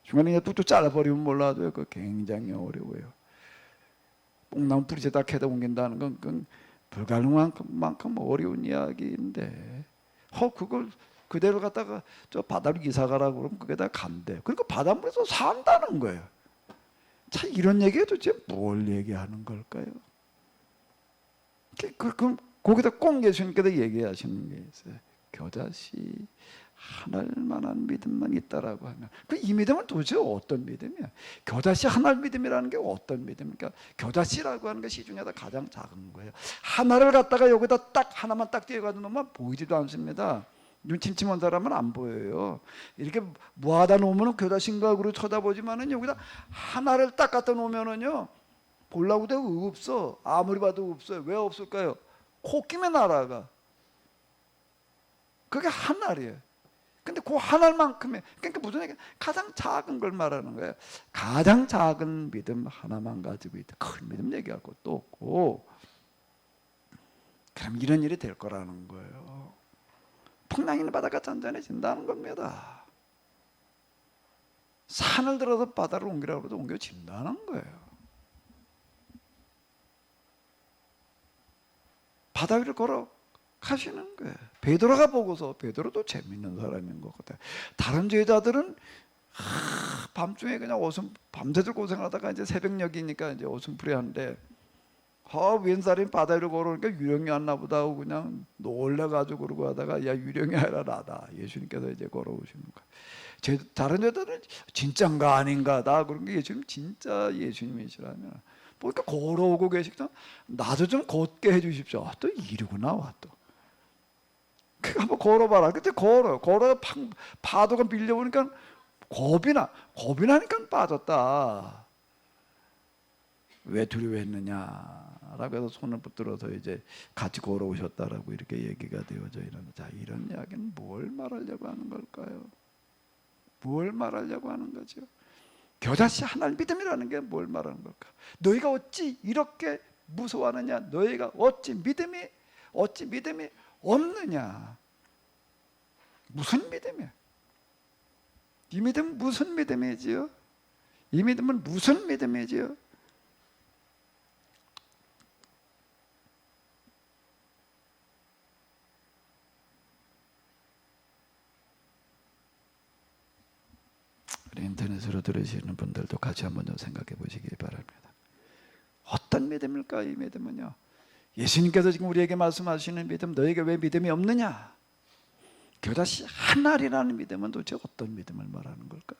중간에 그냥 뚝뚝 잘라버리면 몰라도 그 굉장히 어려워요. 뽕나무 뿌리째 다 캐다 옮긴다는 건 그건 불가능한 만큼 어려운 이야기인데, 그걸 그대로 갖다가 저 바다로 이사 가라고 그러면 그게 다 간대. 그러니까 바닷물에서 산다는 거예요. 참 이런 얘기가 도대체 뭘 얘기하는 걸까요? 그럼 거기다 꼭 예수님께서 얘기하시는 게 있어요. 겨자씨 하늘만한 믿음만 있다라고 하면, 이 믿음은 도대체 어떤 믿음이야? 겨자씨 하늘 믿음이라는 게 어떤 믿음입니까? 겨자씨라고 하는 것이 중에서 가장 작은 거예요. 하나를 갖다가 여기다 딱 하나만 딱 띄어가지고 놓으면 보이지도 않습니다. 눈 침침한 사람은 안 보여요. 이렇게 모아다 놓으면 겨자씨인가 그러고 쳐다보지만은 여기다 하나를 딱 갖다 놓으면은요, 보려고 해도 없어. 아무리 봐도 없어요. 왜 없을까요? 코끼리 날아가. 그게 한 알이에요. 근데 그 한 알만큼의, 그러니까 무슨 얘기? 가장 작은 걸 말하는 거예요. 가장 작은 믿음 하나만 가지고 있다. 큰 믿음 얘기할 것도 없고. 그럼 이런 일이 될 거라는 거예요. 풍랑 있는 바다가 잔잔해진다는 겁니다. 산을 들어서 바다를 옮기라고 해도 옮겨진다는 거예요. 바다 위를 걸어 가시는 거예요. 베드로가 보고서, 베드로도 재밌는 사람인 것 같아요. 다른 제자들은 밤중에 그냥 밤새들 고생하다가 이제 새벽녘이니까 이제 오순풀이하는데, 웬 사람이 바다 위를 걸어오니까 유령이 왔나 보다 하고 그냥 놀래가지고 그러고 하다가, 야, 유령이 아니라 나다. 예수님께서 이제 걸어오시는 거예요. 다른 제자들은 진짠가 아닌가 다 그런 게, 예수님 진짜 예수님이시라면 보니까 걸어오고 계시다. 나도 좀 걷게 해주십시오. 또 이러고 나와 또. 그러니까 한번 걸어봐라. 그때 걸어 파도가 밀려오니까 겁이 나니까 빠졌다. 왜 두려워했느냐라고 해서 손을 붙들어서 이제 같이 걸어오셨다라고 이렇게 얘기가 되어져 있는. 자, 이런 이야기는 뭘 말하려고 하는 걸까요? 뭘 말하려고 하는 거죠? 겨자씨 하나님 믿음이라는 게 뭘 말하는 걸까? 너희가 어찌 이렇게 무서워하느냐? 너희가 어찌 믿음이 없느냐? 무슨 믿음이야? 이 믿음은 무슨 믿음이지요? 이 믿음은 무슨 믿음이지요? 인터넷으로 들으시는 분들도 같이 한번 좀 생각해 보시기 바랍니다. 어떤 믿음일까? 이 믿음은요, 예수님께서 지금 우리에게 말씀하시는 믿음, 너에게 왜 믿음이 없느냐? 겨자씨 한 알이라는 믿음은 도대체 어떤 믿음을 말하는 걸까?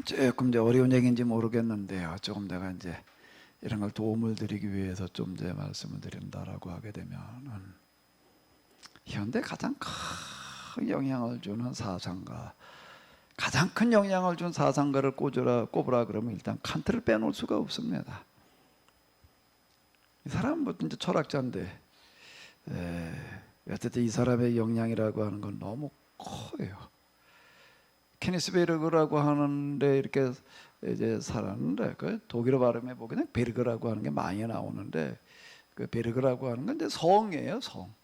조금 이제 어려운 얘기인지 모르겠는데요. 조금 내가 이제 이런 걸 도움을 드리기 위해서 좀 이제 말씀을 드린다라고 하게 되면은, 현대 가장 큰 영향을 주는 사상가, 가장 큰 영향을 준 사상가를 꼽으라 그러면 일단 칸트를 빼놓을 수가 없습니다. 이 사람은 뭐 이제 철학자인데, 어쨌든 이 사람의 영향이라고 하는 건 너무 커요. 케니스 베르그라고 하는데 이렇게 이제 살았는데, 그 독일어 발음해 보면 베르그라고 하는 게 많이 나오는데, 그 베르그라고 하는 건 이제 성이에요, 성.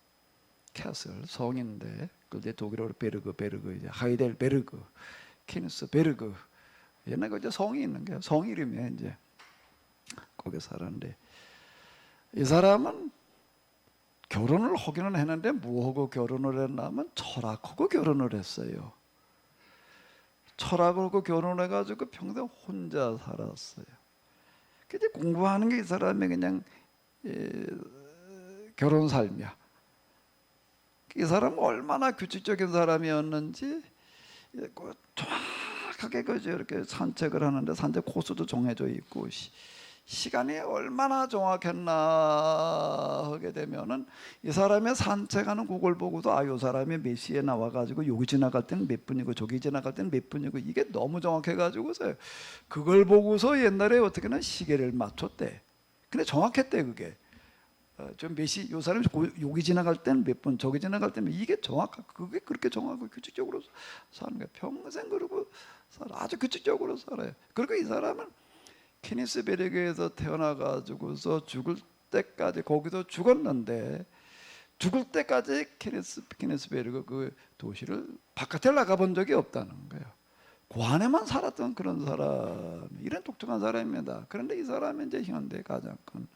캐슬 성인데, 그게 독일어로 베르그 이제 하이델베르그, 케니스 베르그. 옛날 그 이제 성이 있는 게 성 이름이에요. 이제 거기 살았는데, 이 사람은 결혼을 하기는 했는데 뭐하고 결혼을 했냐면 철학하고 결혼을 했어요. 철학하고 결혼해가지고 평생 혼자 살았어요. 근데 공부하는 게 이 사람의 그냥 결혼 삶이야. 이 사람은 얼마나 규칙적인 사람이었는지, 정확하게 그저 이렇게 산책을 하는데 산책 코스도 정해져 있고, 시간이 얼마나 정확했나 하게 되면은 이 사람의 산책하는 그걸 보고도, 이 사람이 몇 시에 나와가지고 여기 지나갈 때는 몇 분이고 저기 지나갈 때는 몇 분이고, 이게 너무 정확해가지고서 그걸 보고서 옛날에 어떻게는 시계를 맞췄대. 근데 정확했대. 그게 좀 몇 시, 요 사람이 여기 지나갈 때는 몇 분, 저기 지나갈 때는, 이게 그게 그렇게 정확하고 규칙적으로 사는 거야. 평생 그러고 아주 규칙적으로 살아요. 그리고 이 사람은 케니스 베르그에서 태어나가지고서 죽을 때까지 거기서 죽었는데, 죽을 때까지 케니스 베르그 그 도시를 바깥에 나가본 적이 없다는 거예요. 그 안에만 살았던 그런 사람, 이런 독특한 사람입니다. 그런데 이 사람이 이제 현대 가장 큰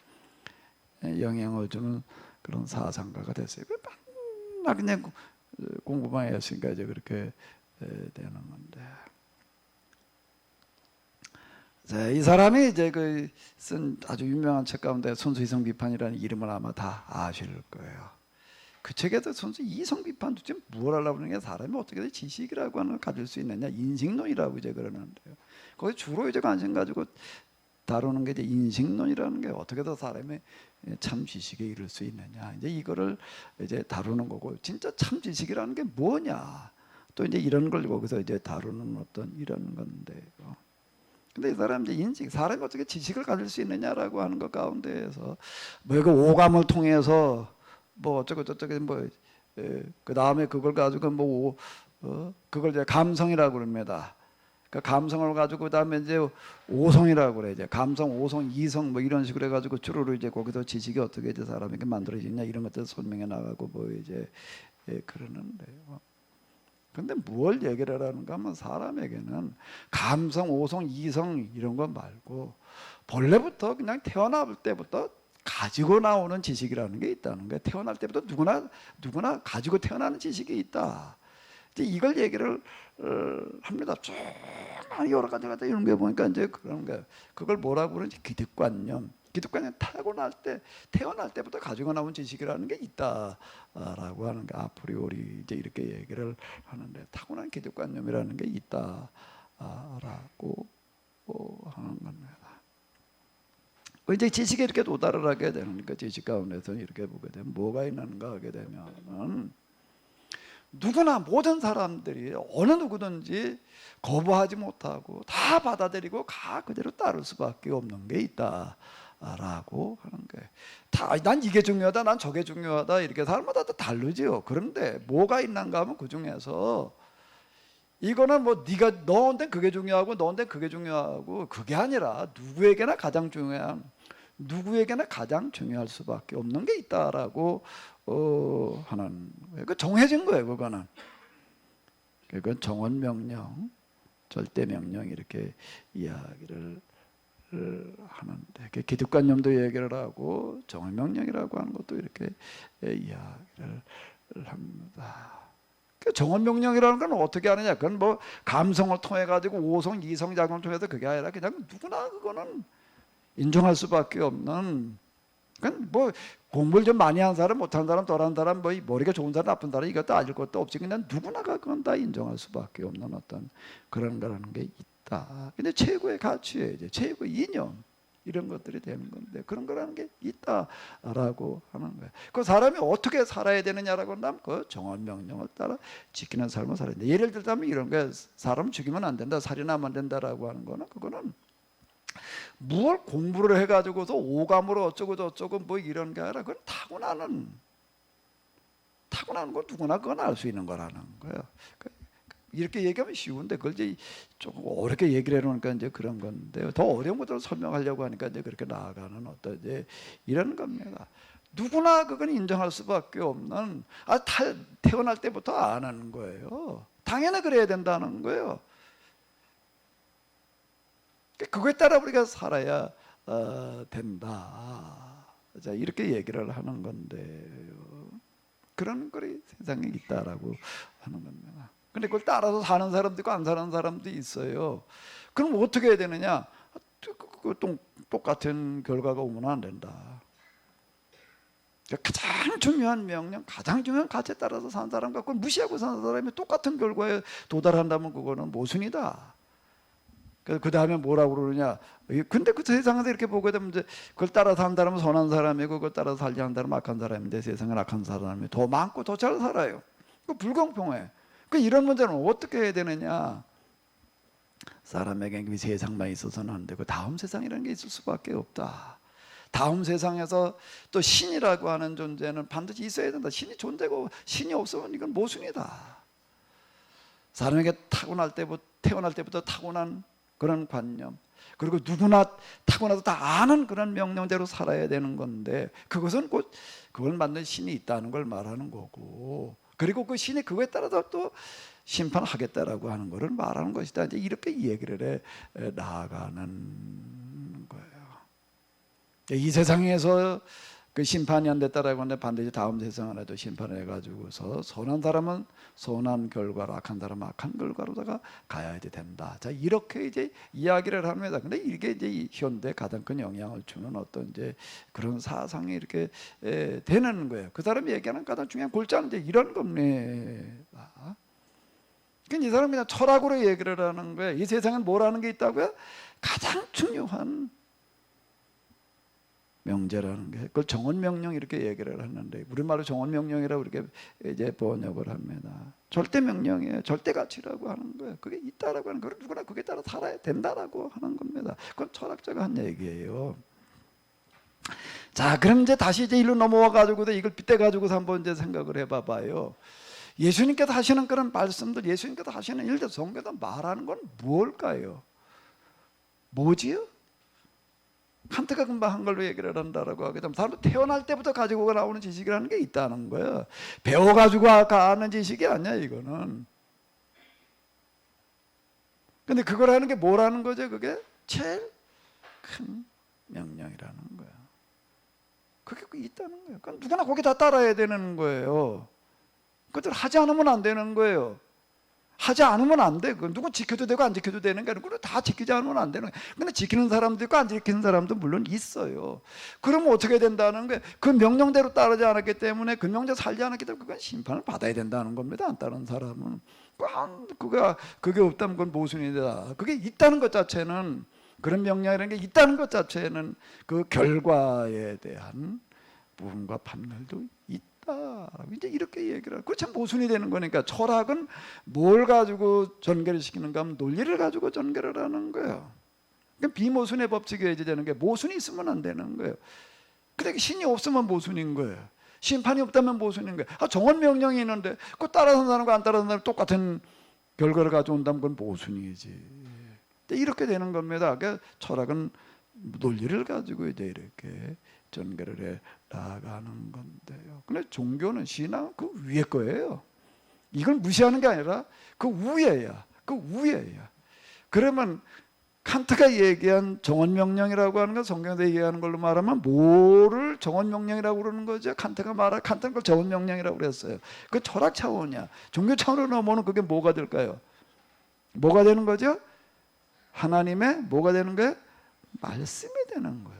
영향을 주는 그런 사상가가 됐어요. 맨날 그냥 공부만 했으니까 이제 그렇게 되는 건데. 자, 이 사람이 이제 그 쓴 아주 유명한 책 가운데 선수 이성 비판이라는 이름을 아마 다 아실 거예요. 그 책에서 선수 이성 비판도 지금 뭘 하려고 하는 게, 사람이 어떻게 지식이라고 하는 걸 가질 수 있느냐, 인식론이라고 이제 그러는데요. 거기 주로 이제 관심 가지고 다루는 게 이제 인식론이라는 게 어떻게 더 사람의 참 지식에 이를 수 있느냐. 이제 이거를 이제 다루는 거고, 진짜 참 지식이라는 게 뭐냐. 또 이제 이런 걸 거기서 이제 다루는 어떤 이런 건데요. 근데 이 사람 이제 인식, 사람이 어떻게 지식을 가질 수 있느냐라고 하는 것 가운데에서 뭐 이거 오감을 통해서 뭐 어쩌고 저쩌고 그 다음에 그걸 가지고 그걸 이제 감성이라고 그럽니다. 그 감성을 가지고 그다음에 이제 오성이라고 그래. 이제 감성, 오성, 이성 뭐 이런 식으로 해가지고 주로 이제 거기서 지식이 어떻게 이제 사람에게 만들어지냐 이런 것들 설명해 나가고 뭐 이제 그러는데요. 근데 뭘 얘기를 하라는가 하면 사람에게는 감성, 오성, 이성 이런 거 말고 본래부터 그냥 태어날 때부터 가지고 나오는 지식이라는 게 있다는 거예요. 태어날 때부터 누구나 가지고 태어나는 지식이 있다. 이제 이걸 얘기를 합니다. 쭉 여러 가지가 이런 게 보니까 이제 그런 거 그걸 뭐라고 그러는지 기득관념. 기득관념 태어날 때부터 가지고 나온 지식이라는 게 있다라고 하는 게 아프리오리 이제 이렇게 얘기를 하는데 타고난 기득관념이라는 게 있다라고 하는 겁니다. 이제 지식에 이렇게 도달을 하게 되니까 지식 가운데서 이렇게 보게 되면 뭐가 있는가 하게 되면 누구나 모든 사람들이 어느 누구든지 거부하지 못하고 다 받아들이고 그대로 따를 수밖에 없는 게 있다라고 하는 거예요. 난 이게 중요하다, 난 저게 중요하다 이렇게 사람마다 다 다르지요. 그런데 뭐가 있는가 하면 그 중에서 이거는 뭐 너한테 그게 중요하고 너한테 그게 중요하고 그게 아니라 누구에게나 가장 중요할 수밖에 없는 게 있다라고 하는 거예요. 그 정해진 거예요. 그거는 정언 명령, 절대 명령 이렇게 이야기를 하는데 기득관념도 얘기를 하고 정언 명령이라고 하는 것도 이렇게 이야기를 합니다. 정언 명령이라는 건 어떻게 하느냐? 그건 뭐 감성을 통해 가지고 오성, 이성 작용을 통해서 그게 아니라 그냥 누구나 그거는 인정할 수밖에 없는. 그건 뭐 공부를 좀 많이 한 사람, 못한 사람, 덜한 사람, 뭐 머리가 좋은 사람, 나쁜 사람 이것도 아닐 것도 없지. 그냥 누구나가 그건 다 인정할 수밖에 없는 어떤 그런 거라는 게 있다. 근데 최고의 가치에 이제 최고의 이념 이런 것들이 되는 건데 그런 거라는 게 있다라고 하는 거예요. 그 사람이 어떻게 살아야 되느냐라고 한다면 그 정언 명령을 따라 지키는 삶을 살아야 돼. 예를 들자면 이런 거예요. 사람 죽이면 안 된다, 살인하면 안 된다라고 하는 거는 그거는 무얼 공부를 해가지고서 오감으로 어쩌고 저쩌고 뭐 이런 게 아니라 그건 타고나는 거 누구나 그건 알 수 있는 거라는 거예요. 이렇게 얘기하면 쉬운데 그걸 이제 조금 어렵게 얘기를 해놓으니까 이제 그런 건데요. 더 어려운 것들을 설명하려고 하니까 이제 그렇게 나아가는 어떤 이제 이런 겁니다. 누구나 그건 인정할 수밖에 없는 태어날 때부터 아는 거예요. 당연히 그래야 된다는 거예요. 그거에 따라 우리가 살아야 된다. 자, 이렇게 얘기를 하는 건데요. 그런 글이 세상에 있다라고 하는 겁니다. 근데 그걸 따라서 사는 사람도 있고 안 사는 사람도 있어요. 그럼 어떻게 해야 되느냐? 똑같은 결과가 오면 안 된다. 가장 중요한 명령, 가장 중요한 가치에 따라서 사는 사람과 그걸 무시하고 사는 사람이 똑같은 결과에 도달한다면 그거는 모순이다. 그 다음에 뭐라고 그러느냐? 근데 그 세상에서 이렇게 보게 되면 이제 그걸 따라 사는 사람은 선한 사람이고 그걸 따라 살지 않는 사람은 악한 사람인데 세상에 악한 사람이 더 많고 더 잘 살아요. 그 불공평해. 이런 문제는 어떻게 해야 되느냐? 사람에게 이 세상만 있어서는 안 되고 다음 세상이라는 게 있을 수밖에 없다. 다음 세상에서 또 신이라고 하는 존재는 반드시 있어야 된다. 신이 존재고 신이 없으면 이건 모순이다. 사람에게 태어날 때부터 타고난 그런 관념, 그리고 누구나 타고나서 다 아는 그런 명령대로 살아야 되는 건데 그것은 곧 그걸 만든 신이 있다는 걸 말하는 거고, 그리고 그 신이 그거에 따라서 또 심판하겠다라고 하는 것을 말하는 것이다. 이제 이렇게 얘기를 해 나아가는 거예요. 이 세상에서 그 심판이 안 됐다라고 하는데 반드시 다음 세상에도 심판을 해가지고서 선한 사람은 선한 결과로, 악한 사람은 악한 결과로다가 가야 된다. 자, 이렇게 이제 이야기를 합니다. 근데 이게 이제 현대 가장 큰 영향을 주는 어떤 이제 그런 사상이 이렇게 되는 거예요. 그 사람이 얘기하는 가장 중요한 골자는 이제 이런 겁니다. 이 사람이 그냥 철학으로 얘기를 하는 거예요. 이 세상엔 뭐라는 게 있다고요? 가장 중요한 명제라는 게, 그걸 정언명령 이렇게 얘기를 하는데 우리말로 정언명령이라고 이렇게 이제 번역을 합니다. 절대 명령이에요. 절대 가치라고 하는 거예요. 그게 있다라고 하는 거예요. 누구나 그게 따라 살아야 된다라고 하는 겁니다. 그건 철학자가 한 얘기예요. 자, 그럼 이제 다시 이제 일로 넘어와 가지고 이걸 빗대 가지고서 한번 이제 생각을 해봐봐요. 예수님께서 하시는 그런 말씀들, 예수님께서 하시는 일들, 성경에서 말하는 건 뭘까요? 뭐지요? 칸트가 금방 한 걸로 얘기를 한다라고 하게 되면 사람은 태어날 때부터 가지고 나오는 지식이라는 게 있다는 거예요. 배워가지고 가는 지식이 아니야 이거는. 근데 그걸 하는 게 뭐라는 거죠? 그게 제일 큰 명령이라는 거야. 그게 있다는 거예요. 그러니까 누구나 거기 다 따라야 되는 거예요. 그것들 하지 않으면 안 되는 거예요. 하지 않으면 안 돼. 누구 지켜도 되고 안 지켜도 되는 게 아니고 다 지키지 않으면 안 되는 거예요. 근데 지키는 사람도 있고 안 지키는 사람도 물론 있어요. 그러면 어떻게 된다는 거예요? 그 명령대로 따르지 않았기 때문에, 그 명령 살지 않았기 때문에 그건 심판을 받아야 된다는 겁니다. 안 따르는 사람은. 그게 없다면 그건 모순이다. 그게 있다는 것 자체는, 그런 명령이라는 게 있다는 것 자체는 그 결과에 대한 부분과 판결도 있다. 이제 이렇게 얘기를 하고, 그거 참 모순이 되는 거니까. 철학은 뭘 가지고 전개를 시키는가 하면 논리를 가지고 전개를 하는 거예요. 그러니까 비모순의 법칙이 해제되는 게, 모순이 있으면 안 되는 거예요. 근데 신이 없으면 모순인 거예요. 심판이 없다면 모순인 거예요. 정언 명령이 있는데 그거 따라서 사는 거 안 따라서 사는 거 똑같은 결과를 가져온다면 그건 모순이지. 이렇게 되는 겁니다. 그러니까 철학은 논리를 가지고 이제 이렇게 전개를 해 나가는 건데요. 근데 종교는, 신앙은 그 위에 거예요. 이걸 무시하는 게 아니라 그 위에야. 그 위에야. 그러면 칸트가 얘기한 정언명령이라고 하는 건, 성경에서 얘기하는 걸로 말하면 뭐를 정언명령이라고 그러는 거죠? 칸트는 그걸 정언명령이라고 그랬어요. 그 철학 차원이야. 종교 차원으로 넘어오는 그게 뭐가 될까요? 뭐가 되는 거죠? 하나님의 뭐가 되는 거예요? 말씀이 되는 거예요.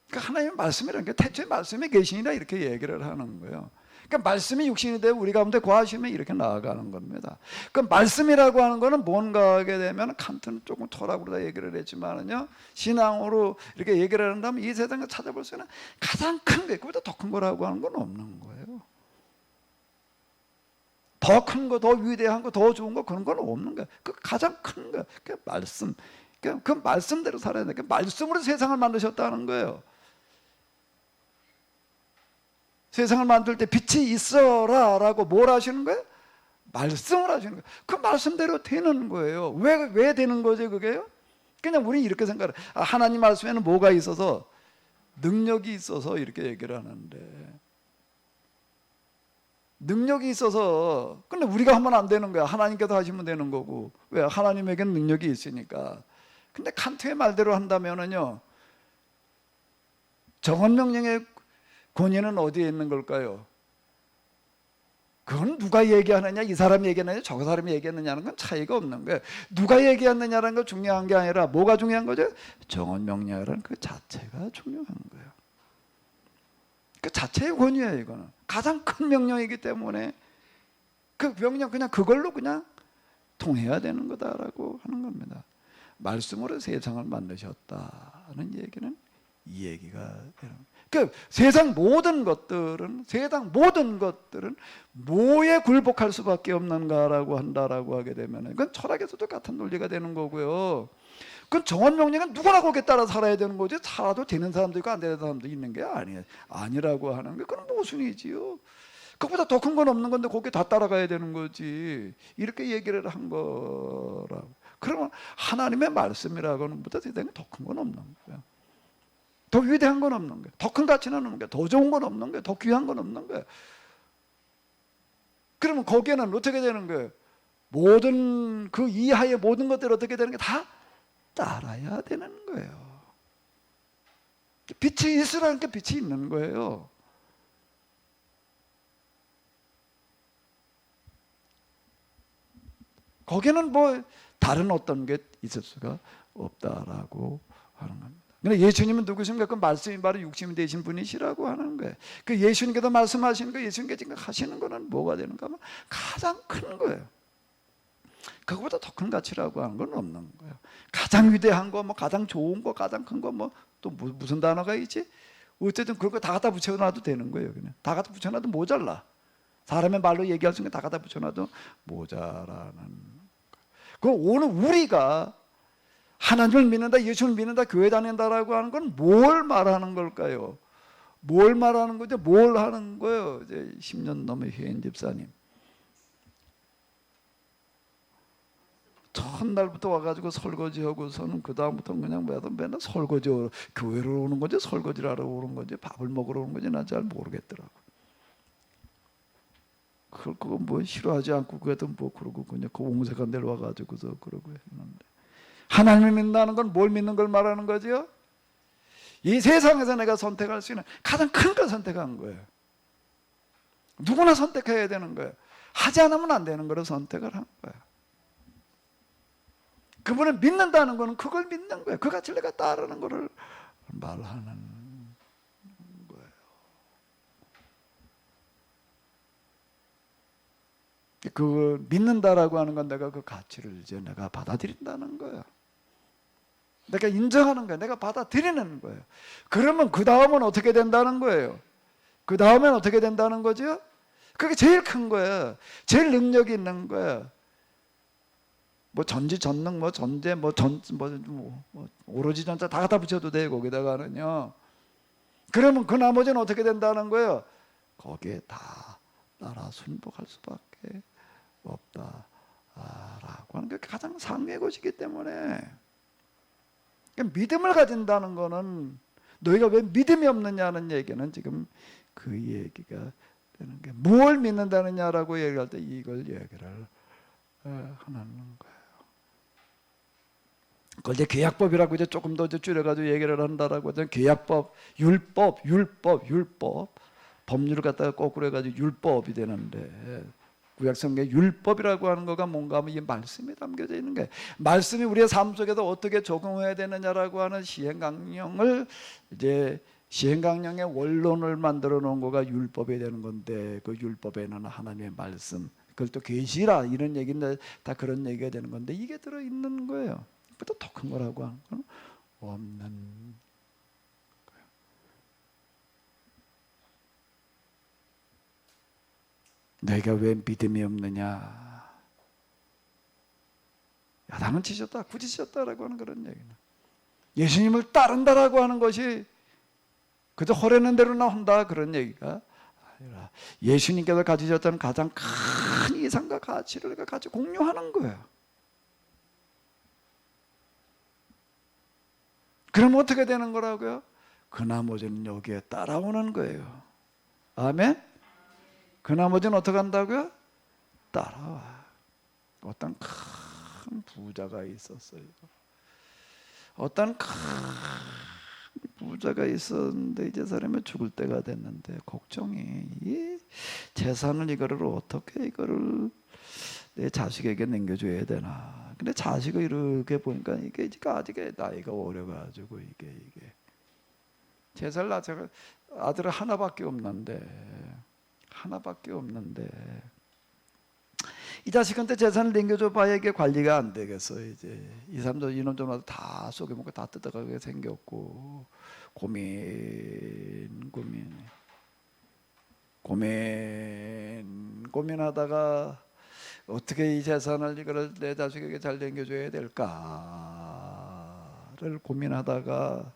그러니까 하나님의 말씀이라는 게 태초에 말씀이 계시니라 이렇게 얘기를 하는 거예요. 그러니까 말씀이 육신이 되고 우리 가운데 거하시면 이렇게 나아가는 겁니다. 그 말씀이라고 하는 거는 뭔가 하게 되면, 칸트는 조금 철학으로 다 얘기를 했지만은요, 신앙으로 이렇게 얘기를 한다면 이 세상을 찾아볼 수 있는 가장 큰 게, 그보다 더 큰 거라고 하는 건 없는 거예요. 더 큰 거, 더 위대한 거, 더 좋은 거, 그런 건 없는 거야. 그 가장 큰 거, 그 말씀. 그 말씀대로 살아야 돼. 그 말씀으로 세상을 만드셨다는 거예요. 세상을 만들 때 빛이 있어라 라고 뭘 하시는 거예요? 말씀을 하시는 거예요. 그 말씀대로 되는 거예요. 왜 되는 거죠 그게요? 그냥 우리는 이렇게 생각을, 하나님 말씀에는 뭐가 있어서, 능력이 있어서 이렇게 얘기를 하는데, 능력이 있어서, 근데 우리가 하면 안 되는 거야. 하나님께서 하시면 되는 거고. 왜? 하나님에게는 능력이 있으니까. 근데 칸트의 말대로 한다면은요, 정언명령의 권위는 어디에 있는 걸까요? 그건 누가 얘기하느냐, 이 사람이 얘기하느냐, 저 사람이 얘기했느냐는 건 차이가 없는 거예요. 누가 얘기했느냐는 건 중요한 게 아니라 뭐가 중요한 거죠? 정언명령이라는 그 자체가 중요한 거예요. 그 자체의 권위예요. 이거는 가장 큰 명령이기 때문에 그 명령, 그냥 그걸로 그냥 통해야 되는 거다라고 하는 겁니다. 말씀으로 세상을 만드셨다는 얘기는 이 얘기가 되는 거예요. 그 세상 모든 것들은 뭐에 굴복할 수밖에 없는가라고 한다라고 하게 되면, 그건 철학에서도 같은 논리가 되는 거고요. 그건 정언명령은 누구나 거기에 따라 살아야 되는 거지, 살아도 되는 사람도 있고 안 되는 사람도 있는 게 아니라고 하는 게, 그건 모순이지요. 그것보다 더 큰 건 없는 건데 거기에 다 따라가야 되는 거지, 이렇게 얘기를 한 거라고. 그러면 하나님의 말씀이라고는 보다 세상에 더 큰 건 없는 거예요. 더 위대한 건 없는 거예요. 더 큰 가치는 없는 거예요. 더 좋은 건 없는 거예요. 더 귀한 건 없는 거예요. 그러면 거기에는 어떻게 되는 거예요? 모든 그 이하의 모든 것들이 어떻게 되는 게 다 따라야 되는 거예요. 빛이 있으라는 게 빛이 있는 거예요. 거기는 뭐 다른 어떤 게 있을 수가 없다라고 하는 겁니다. 근데 예수님은 누구십니까? 그 말씀이 바로 육신이 되신 분이시라고 하는 거예요. 그 예수님께서 말씀하시는 거, 예수님께서 지금 하시는 거는 뭐가 되는가 하면 가장 큰 거예요. 그거보다 더 큰 가치라고 하는 건 없는 거예요. 가장 위대한 거, 뭐 가장 좋은 거, 가장 큰 거, 뭐 또 무슨 단어가 있지? 어쨌든 그거 다 갖다 붙여놔도 되는 거예요. 그냥 다 갖다 붙여놔도 모자라. 사람의 말로 얘기할 수 있는 게 다 갖다 붙여놔도 모자라는. 그 오늘 우리가 하나님을 믿는다, 예수를 믿는다, 교회 다닌다라고 하는 건 뭘 말하는 걸까요? 뭘 말하는 거죠? 뭘 하는 거예요? 이제 10년 넘은 회인 집사님. 첫날부터 와가지고 설거지하고서는 그 다음부터 그냥 맨날 설거지하러 교회를 오는 건지 설거지를 하러 오는 건지 밥을 먹으러 오는 건지 난 잘 모르겠더라고. 그거 뭐 싫어하지 않고 그래도 뭐 그러고 그냥 그 옹색한 데로 와가지고서 그러고 했는데, 하나님을 믿는다는 건 뭘 믿는 걸 말하는 거죠? 이 세상에서 내가 선택할 수 있는 가장 큰 걸 선택한 거예요. 누구나 선택해야 되는 거예요. 하지 않으면 안 되는 거를 선택을 한 거예요. 그분을 믿는다는 거는 그걸 믿는 거예요. 그 가치를 내가 따르는 거를 말하는 거예요. 그걸 믿는다라고 하는 건 내가 그 가치를 이제 내가 받아들인다는 거예요. 내가 인정하는 거예요. 내가 받아들이는 거예요. 그러면 그 다음은 어떻게 된다는 거예요? 그 다음엔 어떻게 된다는 거죠? 그게 제일 큰 거예요. 제일 능력이 있는 거예요. 뭐 전지 전능 뭐 전제 뭐 오로지 전자 다 갖다 붙여도 돼 거기다가는요. 그러면 그 나머지는 어떻게 된다는 거예요? 거기에 다 따라 순복할 수밖에 없다라고 하는 게 가장 상위의 것이기 때문에, 믿음을 가진다는 거는, 너희가 왜 믿음이 없느냐는 얘기는 지금 그 얘기가 되는 게, 뭘 믿는다느냐라고 얘기할 때 이걸 얘기를 하는 거예요. 그걸 이제 계약법이라고 이제 조금 더 이제 줄여가지고 얘기를 한다라고 하잖아요. 계약법, 율법, 법률을 갖다가 거꾸로 해가지고 율법이 되는데, 구약성경에 율법이라고 하는 거가 뭔가 하면 이 말씀이 담겨져 있는 거예요. 말씀이 우리의 삶 속에서 어떻게 적용해야 되느냐라고 하는 시행강령을, 이제 시행강령의 원론을 만들어 놓은 거가 율법이 되는 건데, 그 율법에는 하나님의 말씀, 그걸 또 계시라 이런 얘기인데 다 그런 얘기가 되는 건데, 이게 들어있는 거예요. 그보다 더 큰 거라고 하는 건 없는 거예요. 내가 왜 믿음이 없느냐? 야단은 치셨다, 굳이 치셨다라고 하는 그런 얘기는, 예수님을 따른다라고 하는 것이 그저 허래는 대로 나온다 그런 얘기가 아니라, 예수님께서 가지셨다는 가장 큰 이상과 가치를 내가 같이 공유하는 거예요. 그럼 어떻게 되는 거라고요? 그 나머지는 여기에 따라오는 거예요. 아멘? 그 나머지는 어떻게 한다고요? 따라와. 어떤 큰 부자가 있었어요. 어떤 큰 부자가 있었는데 이제 사람이 죽을 때가 됐는데 걱정이, 이 재산을 이거를 내 자식에게 남겨줘야 되나. 근데 자식을 이렇게 보니까 이게 아직 나이가 어려가지고 이게 재산을 아들은 하나밖에 없는데 이 자식한테 재산을 남겨줘 봐야 이게 관리가 안 되겠어. 이제 2, 3년 이놈 좀 와서 다 쏘개먹고 다 뜯어가게 생겼고, 고민하다가 어떻게 이 재산을 이거를 내 자식에게 잘 남겨줘야 될까를 고민하다가,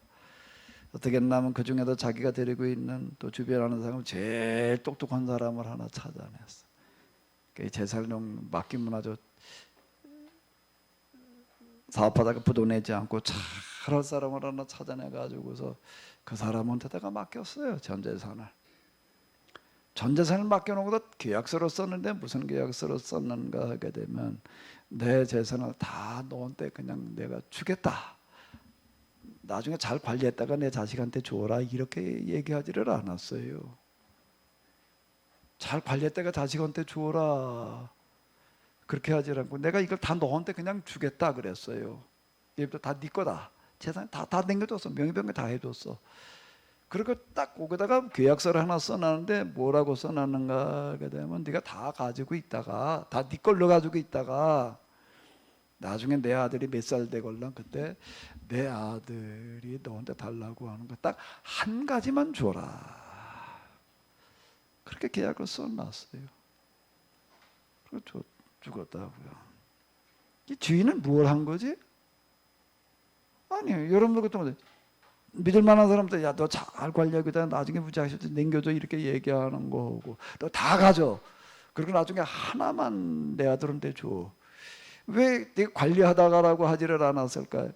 어떻게 했냐면 그 중에도 자기가 데리고 있는 또 주변에 아는 사람 제일 똑똑한 사람을 하나 찾아냈어. 그 재산을 맡기면 아주 사업하다가 부도 내지 않고 잘할 사람을 하나 찾아내가지고서 그 사람한테다가 맡겼어요. 전 재산을 맡겨놓고도 계약서를 썼는데, 무슨 계약서를 썼는가 하게 되면, 내 재산을 다 너한테 그냥 내가 주겠다, 나중에 잘 관리했다가 내 자식한테 줘라, 이렇게 얘기하지를 않았어요. 잘 관리했다가 자식한테 줘라 그렇게 하지 않고, 내가 이걸 다 너한테 그냥 주겠다 그랬어요. 이제부터 다 네 거다, 재산 다 남겨줬어, 명의변경 다 해줬어. 그리고 딱 거기다가 계약서를 하나 써놨는데, 뭐라고 써놨는가 하게 되면, 네가 다 가지고 있다가, 다 네 걸로 가지고 있다가 나중에 내 아들이 몇 살 되걸랑 그때 내 아들이 너한테 달라고 하는 거 딱 한 가지만 줘라. 그렇게 계약을 써놨어요. 그리고 죽었다고요. 이 주인은 뭘 한 거지? 아니에요. 여러분들 같은 믿을 만한 사람들, 야, 너 잘 관리하기다 나중에 부자식한테 남겨줘 이렇게 얘기하는 거고, 너 다 가져. 그리고 나중에 하나만 내 아들한테 줘. 왜 내가 관리하다가라고 하지를 않았을까요?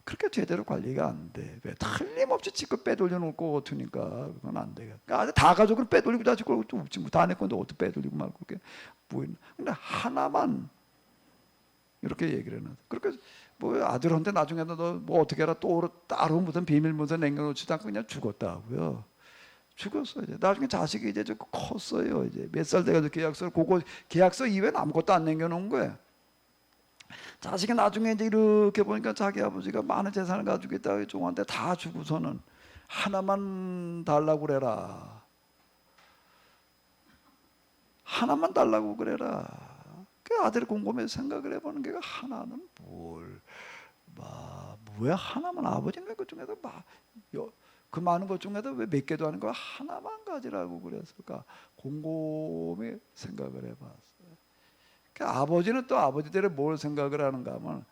그렇게 제대로 관리가 안 돼. 왜? 틀림없이 지껏 빼돌려 놓을 것 같으니까 그건 안 돼. 그러니까 다 가족을 빼돌리고 다 지고 또 없지. 뭐 다 내 건데 어떻게 빼돌리고 말고 그게 뭐 있나? 근데 하나만 이렇게 얘기를 해놔. 그렇게 뭐 아들한테 나중에도 너 뭐 어떻게 해라 또 따로 무슨 비밀 문서 남겨놓지도 않고 그냥 죽었다고요. 죽었어요. 이제 나중에 자식이 이제 좀 컸어요. 이제 몇 살 돼가지고 계약서를 그거 계약서 이외에 아무것도 안 남겨놓은 거예요. 자식이 나중에 이제 이렇게 보니까 자기 아버지가 많은 재산을 가지고 있다가 종한테 다 주고서는 하나만 달라고 그래라. 하나만 달라고 그래라. 그 아들이 곰곰이 생각을 해보는 게 하나는 뭐야 하나만 아버지는 왜 그 중에도 그 많은 것 중에도 왜 몇 개도 아닌 거 하나만 가지라고 그랬을까? 곰곰이 생각을 해봤어요. 그 아버지는 또 아버지대로 뭘 생각을 하는가 하면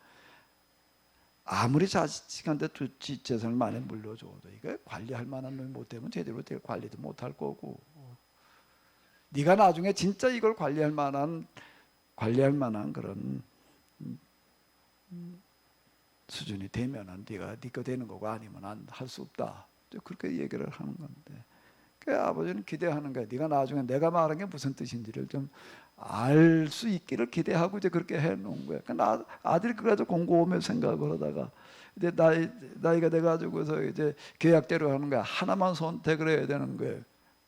아무리 자식한테 재산을 많이 물려줘도 이거 관리할 만한 놈이 못 되면 제대로 관리도 못할 거고, 네가 나중에 진짜 이걸 관리할 만한 그런 수준이 되면은 네가 네 거 되는 거고 아니면 할 수 없다. 그렇게 얘기를 하는 건데, 그 아버지는 기대하는 거야. 네가 나중에 내가 말한 게 무슨 뜻인지를 좀 알 수 있기를 기대하고 이제 그렇게 해놓은 거야. 그러니까 아들이 그래서 곰곰이 생각을 하다가 이제 나이가 돼가지고서 이제 계약대로 하는 거야. 하나만 선택을 해야 되는 거예요.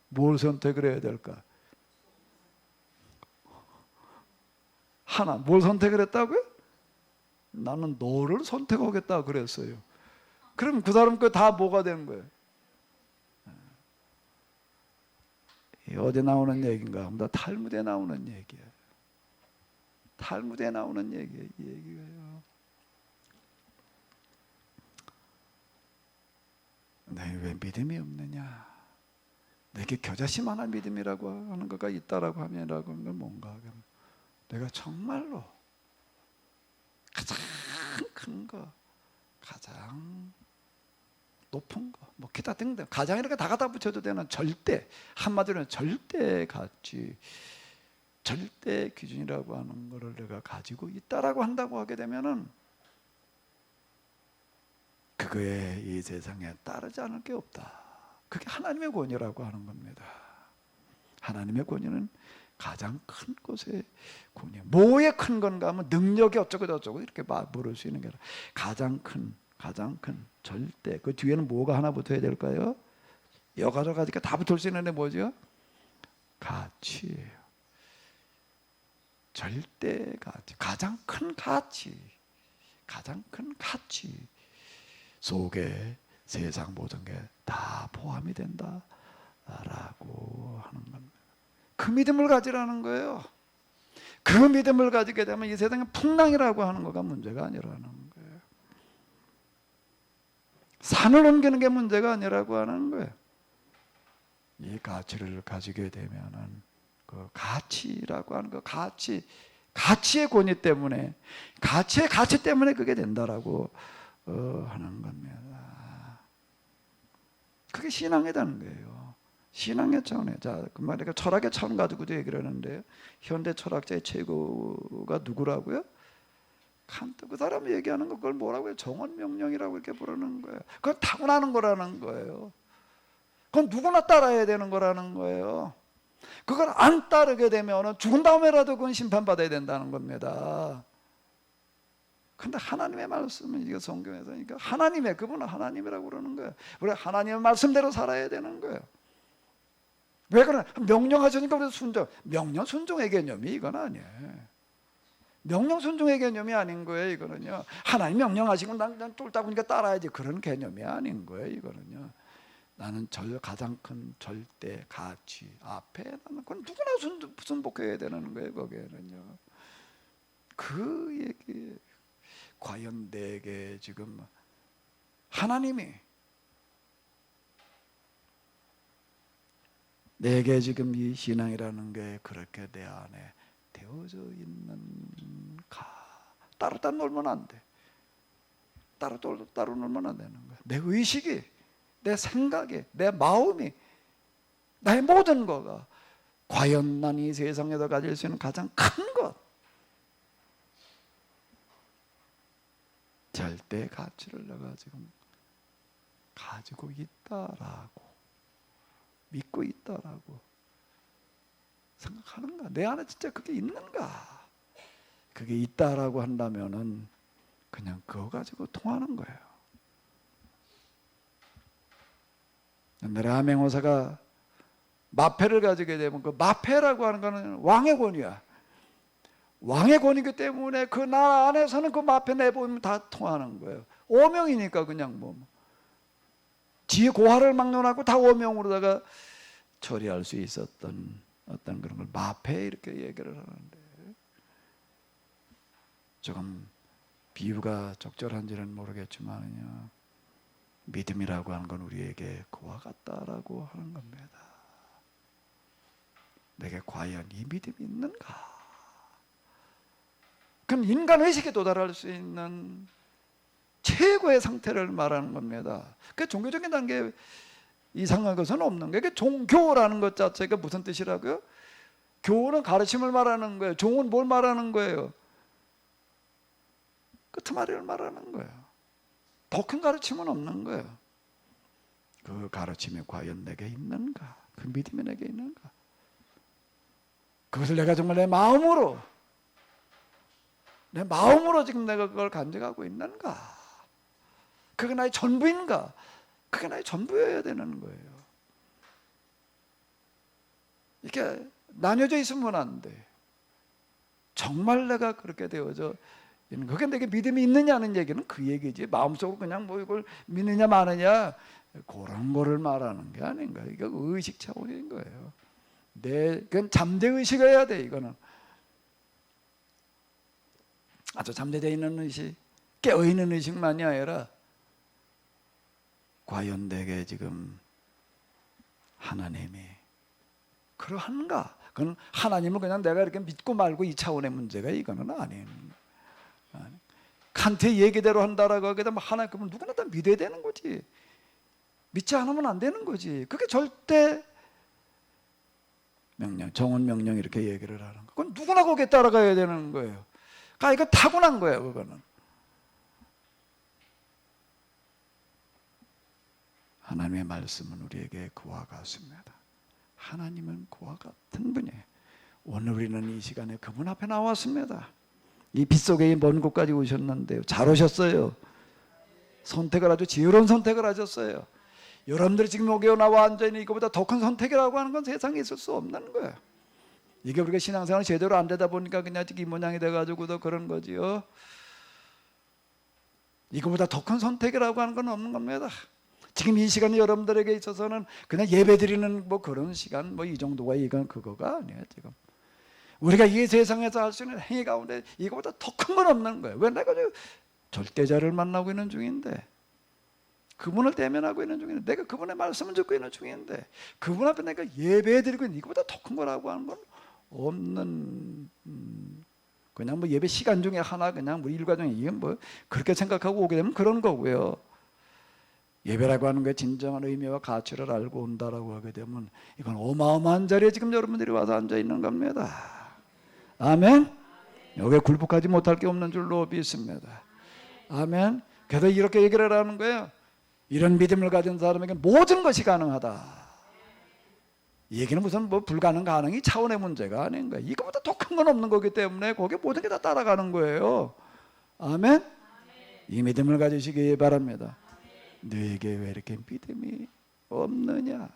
뭘 선택을 해야 될까? 뭘 선택을 했다고요? 나는 너를 선택하겠다 그랬어요. 그럼 그 사람 거 다 뭐가 되는 거예요? 어디 나오는 얘기인가? 탈무드에 나오는 얘기예요. 탈무드에 나오는 얘기예요. 왜 믿음이 없느냐? 내게 겨자씨만한 믿음이라고 하는 거가 있다라고 하면이라고 하는 건 뭔가? 내가 정말로 가장 큰 거, 가장 높은 거, 뭐 기타 등등 가장 이렇게 다 갖다 붙여도 되는 절대, 한마디로는 절대 가치, 절대 기준이라고 하는 거를 내가 가지고 있다라고 한다고 하게 되면은 그거에 이 세상에 따르지 않을 게 없다. 그게 하나님의 권위라고 하는 겁니다. 하나님의 권위는 가장 큰 것의 권위. 뭐에 큰 건가 하면 능력이 어쩌고 저쩌고 이렇게 물을 수 있는 게 아니라 가장 큰 절대. 그 뒤에는 뭐가 하나 붙어야 될까요? 여러 가지가 다 붙을 수 있는데 뭐죠? 가치예요. 절대 가치, 가장 큰 가치 속에 세상 모든 게 다 포함이 된다라고 하는 겁니다. 그 믿음을 가지라는 거예요. 그 믿음을 가지게 되면 이 세상에 풍랑이라고 하는 거가 문제가 아니라는 거예요. 산을 옮기는 게 문제가 아니라고 하는 거예요. 이 가치를 가지게 되면은 그 가치라고 하는 거, 가치의 권위 때문에, 가치 때문에 그게 된다라고 하는 겁니다. 그게 신앙이라는 거예요. 신앙의 차원에. 자, 그 말이니까 철학의 차원 가지고도 얘기를 하는데, 현대 철학자의 최고가 누구라고요? 칸트. 그 사람이 얘기하는 거 그걸 뭐라고 해요? 정언명령이라고 이렇게 부르는 거예요. 그건 타고나는 거라는 거예요. 그건 누구나 따라야 되는 거라는 거예요. 그걸 안 따르게 되면 죽은 다음에라도 그건 심판받아야 된다는 겁니다. 근데 하나님의 말씀은 이게 성경에서 그러니까 그분은 하나님이라고 그러는 거예요. 우리가 하나님의 말씀대로 살아야 되는 거예요. 왜 그러나? 명령하시니까 우리 명령 순종의 개념이 이건 아니에요. 명령 순종의 개념이 아닌 거예요. 이거는요. 하나님 명령하시고 난 쫄딱 보니까 따라야지 그런 개념이 아닌 거예요. 이거는요. 나는 가장 큰 절대 가치 앞에 나는 그건 누구나 순복해야 되는 거예요. 거기에는요. 그 얘기. 과연 내게 지금 하나님이 내게 지금 이 신앙이라는 게 그렇게 내 안에 되어져 있는가? 따로 놀면 안 돼. 따로 놀면 안 되는 거야. 내 의식이, 내 생각이, 내 마음이, 나의 모든 거가 과연 난 이 세상에서 가질 수 있는 가장 큰 것, 절대 가치를 내가 지금 가지고 있다라고, 믿고 있다라고 생각하는가? 내 안에 진짜 그게 있는가? 그게 있다라고 한다면은 그냥 그거 가지고 통하는 거예요. 옛날에 암행어사가 마패를 가지게 되면 그 마패라고 하는 거는 왕의 권위야. 왕의 권위이기 때문에 그 나라 안에서는 그 마패 내보면 다 통하는 거예요. 오명이니까 그냥 뭐 지혜 고하를 막론하고 다 오명으로다가 처리할 수 있었던 어떤 그런 걸 마패 이렇게 얘기를 하는데, 조금 비유가 적절한지는 모르겠지만요, 믿음이라고 하는 건 우리에게 그와 같다라고 하는 겁니다. 내게 과연 이 믿음이 있는가? 그럼 인간 의식에 도달할 수 있는 최고의 상태를 말하는 겁니다. 그 종교적인 단계에 이상한 것은 없는 거예요. 종교라는 것 자체가 무슨 뜻이라고요? 교는 가르침을 말하는 거예요. 종은 뭘 말하는 거예요? 끄트머리를 말하는 거예요. 더 큰 가르침은 없는 거예요. 그 가르침이 과연 내게 있는가? 그 믿음이 내게 있는가? 그것을 내가 정말 내 마음으로 지금 내가 그걸 간직하고 있는가? 그게 나의 전부인가? 그게 나의 전부여야 되는 거예요. 이렇게 나뉘어져 있으면 안 돼. 정말 내가 그렇게 되어져 있는, 그게 내게 믿음이 있느냐는 얘기는 그 얘기지. 마음속으로 그냥 뭐 이걸 믿느냐 마느냐 그런 거를 말하는 게 아닌가. 이게 의식 차원인 거예요. 그건 잠재 의식이어야 돼. 이거는 아주 잠재되어 있는 의식, 깨어있는 의식만이 아니라 과연 내게 지금 하나님이 그러한가? 그건 하나님을 그냥 내가 이렇게 믿고 말고 이 차원의 문제가 이거는 아니에요. 칸트의 얘기대로 한다라고 하게 되면 하나님, 그러면 누구나 다 믿어야 되는 거지. 믿지 않으면 안 되는 거지. 그게 절대 명령, 정언 명령 이렇게 얘기를 하는 거. 그건 누구나 거기에 따라가야 되는 거예요. 그러니까 이거 타고난 거예요, 그거는. 하나님의 말씀은 우리에게 그와 같습니다. 하나님은 그와 같은 분이에요. 오늘 우리는 이 시간에 그분 앞에 나왔습니다. 이 빗속에 먼 곳까지 오셨는데요. 잘 오셨어요. 선택을 아주 지혜로운 선택을 하셨어요. 여러분들이 지금 여기 나와 앉아있는 이거보다 더 큰 선택이라고 하는 건 세상에 있을 수 없는 거예요. 이게 우리가 신앙생활이 제대로 안 되다 보니까 그냥 이 모양이 돼가지고도 그런 거지요. 이거보다 더 큰 선택이라고 하는 건 없는 겁니다. 지금 이 시간이 여러분들에게 있어서는 그냥 예배드리는 뭐 그런 시간 뭐 이 정도가 이건 그거가 아니에요. 지금 우리가 이 세상에서 할 수 있는 행위 가운데 이거보다 더 큰 건 없는 거예요. 왜? 내가 절대자를 만나고 있는 중인데, 그분을 대면하고 있는 중인데, 내가 그분의 말씀을 듣고 있는 중인데, 그분 앞에 내가 예배드리고 있는, 이거보다 더 큰 거라고 하는 건 없는, 그냥 뭐 예배 시간 중에 하나, 그냥 뭐 일과 중에 이게 뭐 그렇게 생각하고 오게 되면 그런 거고요. 예배라고 하는 게 진정한 의미와 가치를 알고 온다라고 하게 되면 이건 어마어마한 자리에 지금 여러분들이 와서 앉아 있는 겁니다. 아멘. 여기에 굴복하지 못할 게 없는 줄로 믿습니다. 아멘. 그래서 이렇게 얘기를 하는 거예요. 이런 믿음을 가진 사람에게 모든 것이 가능하다. 이 얘기는 무슨 뭐 불가능 가능이 차원의 문제가 아닌 거예요. 이거보다 더 큰 건 없는 거기 때문에 거기에 모든 게 다 따라가는 거예요. 아멘. 이 믿음을 가지시기 바랍니다. 너에게 왜 이렇게 믿음이 없느냐?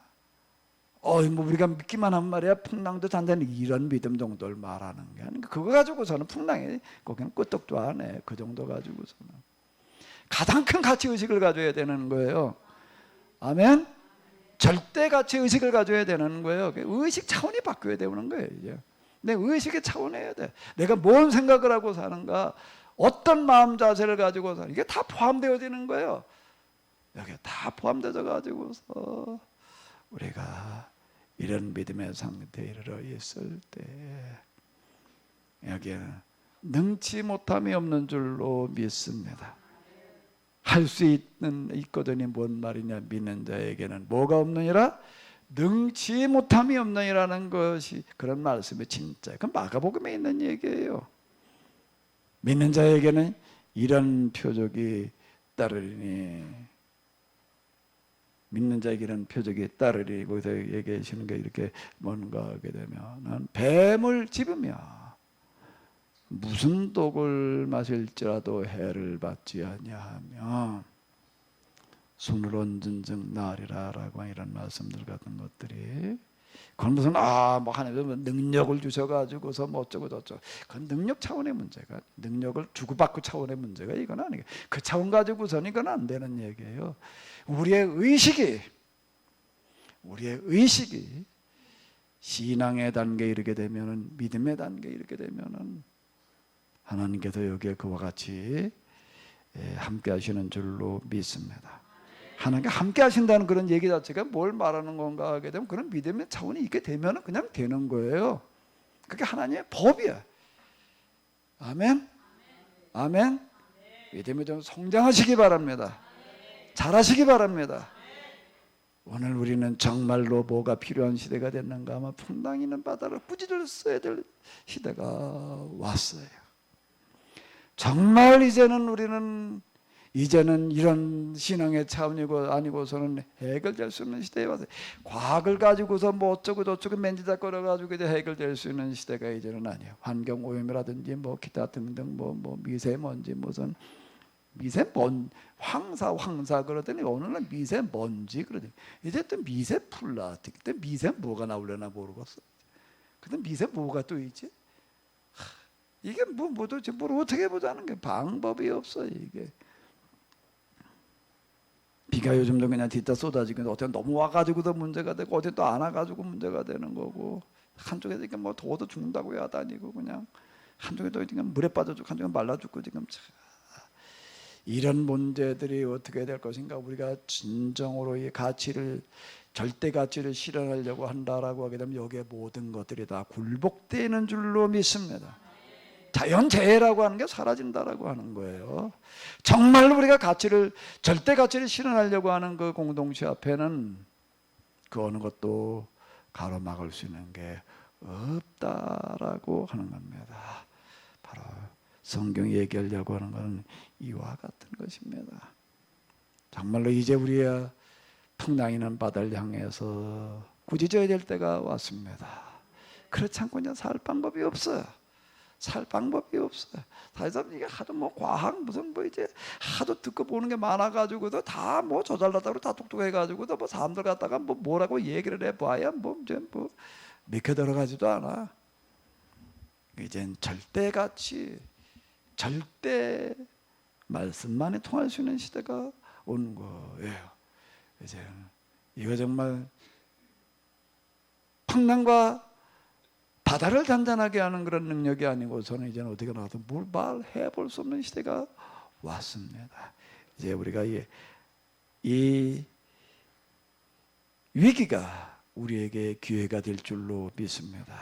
뭐 우리가 믿기만 한 말이야 풍랑도 잔잔히, 이런 믿음 정도를 말하는 게 아닌가. 그거 가지고서는 풍랑이 거기는 끄떡도 안 해. 그 정도 가지고서는 가장 큰 가치 의식을 가져야 되는 거예요. 아멘. 절대 가치 의식을 가져야 되는 거예요. 의식 차원이 바뀌어야 되는 거예요. 이제 내 의식의 차원이어야 돼. 내가 뭔 생각을 하고 사는가, 어떤 마음 자세를 가지고 사는, 이게 다 포함되어지는 거예요. 여기에 다 포함되어 가지고서 우리가 이런 믿음의 상태에 이르러 있을 때 여기에는 능치 못함이 없는 줄로 믿습니다. 할 수 있거든이 뭔 말이냐. 믿는 자에게는 뭐가 없느니라? 능치 못함이 없느니라는 것이 그런 말씀이 진짜, 그 마가복음에 있는 얘기예요. 믿는 자에게는 이런 표적이 따르리니, 믿는 자에게는 표적이 따르리. 거기서 얘기하시는 게 이렇게 뭔가 하게 되면 뱀을 집으며 무슨 독을 마실지라도 해를 받지 아니하며 손을 얹은 즉 나으리라라고 이런 말씀들 같은 것들이, 그건 무슨 뭐 하나님 능력을 주셔가지고서 뭐 어쩌고 저쩌고, 그건 능력 차원의 문제가, 능력을 주고받고 차원의 문제가 이건 아니에요. 그 차원 가지고서는 이건 안 되는 얘기예요. 우리의 의식이 신앙의 단계에 이르게 되면은, 믿음의 단계에 이르게 되면은 하나님께서 여기에 그와 같이 함께 하시는 줄로 믿습니다. 하나님과 함께 하신다는 그런 얘기 자체가 뭘 말하는 건가 하게 되면, 그런 믿음의 차원이 있게 되면 그냥 되는 거예요. 그게 하나님의 법이야. 아멘. 아멘. 믿음이 좀 성장하시기 바랍니다. 잘하시기 바랍니다. 오늘 우리는 정말로 뭐가 필요한 시대가 됐는가? 아마 풍랑 있는 바다를 꾸짖을 써야 될 시대가 왔어요. 정말 이제는 이런 신앙의 차원이고 아니고서는 해결될 수 없는 시대에 왔어요. 과학을 가지고서 뭐 어쩌고 저쩌고 맨지작거려 가지고 이제 해결될 수 있는 시대가 이제는 아니에요. 환경 오염이라든지 뭐 기타 등등 뭐 미세먼지 무슨 황사 그러더니 오늘은 미세먼지 그러더니 이제 또 미세플라스틱, 또 미세 뭐가 나오려나 모르겠어. 근데 미세 뭐가 또 있지? 이게 도대체 뭘 어떻게 보자는 게 방법이 없어. 이게 비가 요즘도 그냥 뒤따 쏟아지고, 어떻게 너무 와가지고도 문제가 되고, 어디 또 안 와가지고 문제가 되는 거고, 한쪽에 뭐 더워도 죽는다고 야다니고, 그냥 한쪽에도 그냥 물에 빠져 죽고 한쪽에 말라 죽고, 지금 이런 문제들이 어떻게 될 것인가. 우리가 진정으로 이 절대 가치를 실현하려고 한다라고 하게 되면 여기에 모든 것들이 다 굴복되는 줄로 믿습니다. 자연재해라고 하는 게 사라진다라고 하는 거예요. 정말로 우리가 절대 가치를 실현하려고 하는 그 공동체 앞에는 그 어느 것도 가로막을 수 있는 게 없다라고 하는 겁니다. 바로 성경이 얘기하려고 하는 것은 이와 같은 것입니다. 정말로 이제 우리가 풍랑이는 바다를 향해서 꾸짖어야 될 때가 왔습니다. 그렇지 않고 그냥 살 방법이 없어요. 살 방법이 없어요. 사실상 이게 하도 뭐 과학 무슨 뭐 이제 하도 듣고 보는 게 많아가지고도 다 뭐 저잘났다고 다 똑똑해가지고도 뭐 사람들 갖다가 뭐 뭐라고 얘기를 해봐야 뭐 이제 뭐 믿겨 들어가지도 않아. 이젠 절대같이 절대 말씀만이 통할 수 있는 시대가 온 거예요. 이제 이거 정말 풍랑과 바다를 단단하게 하는 그런 능력이 아니고서는 이제는 어떻게 나와도 뭘 말해 볼 수 없는 시대가 왔습니다. 이제 우리가 이 위기가 우리에게 기회가 될 줄로 믿습니다.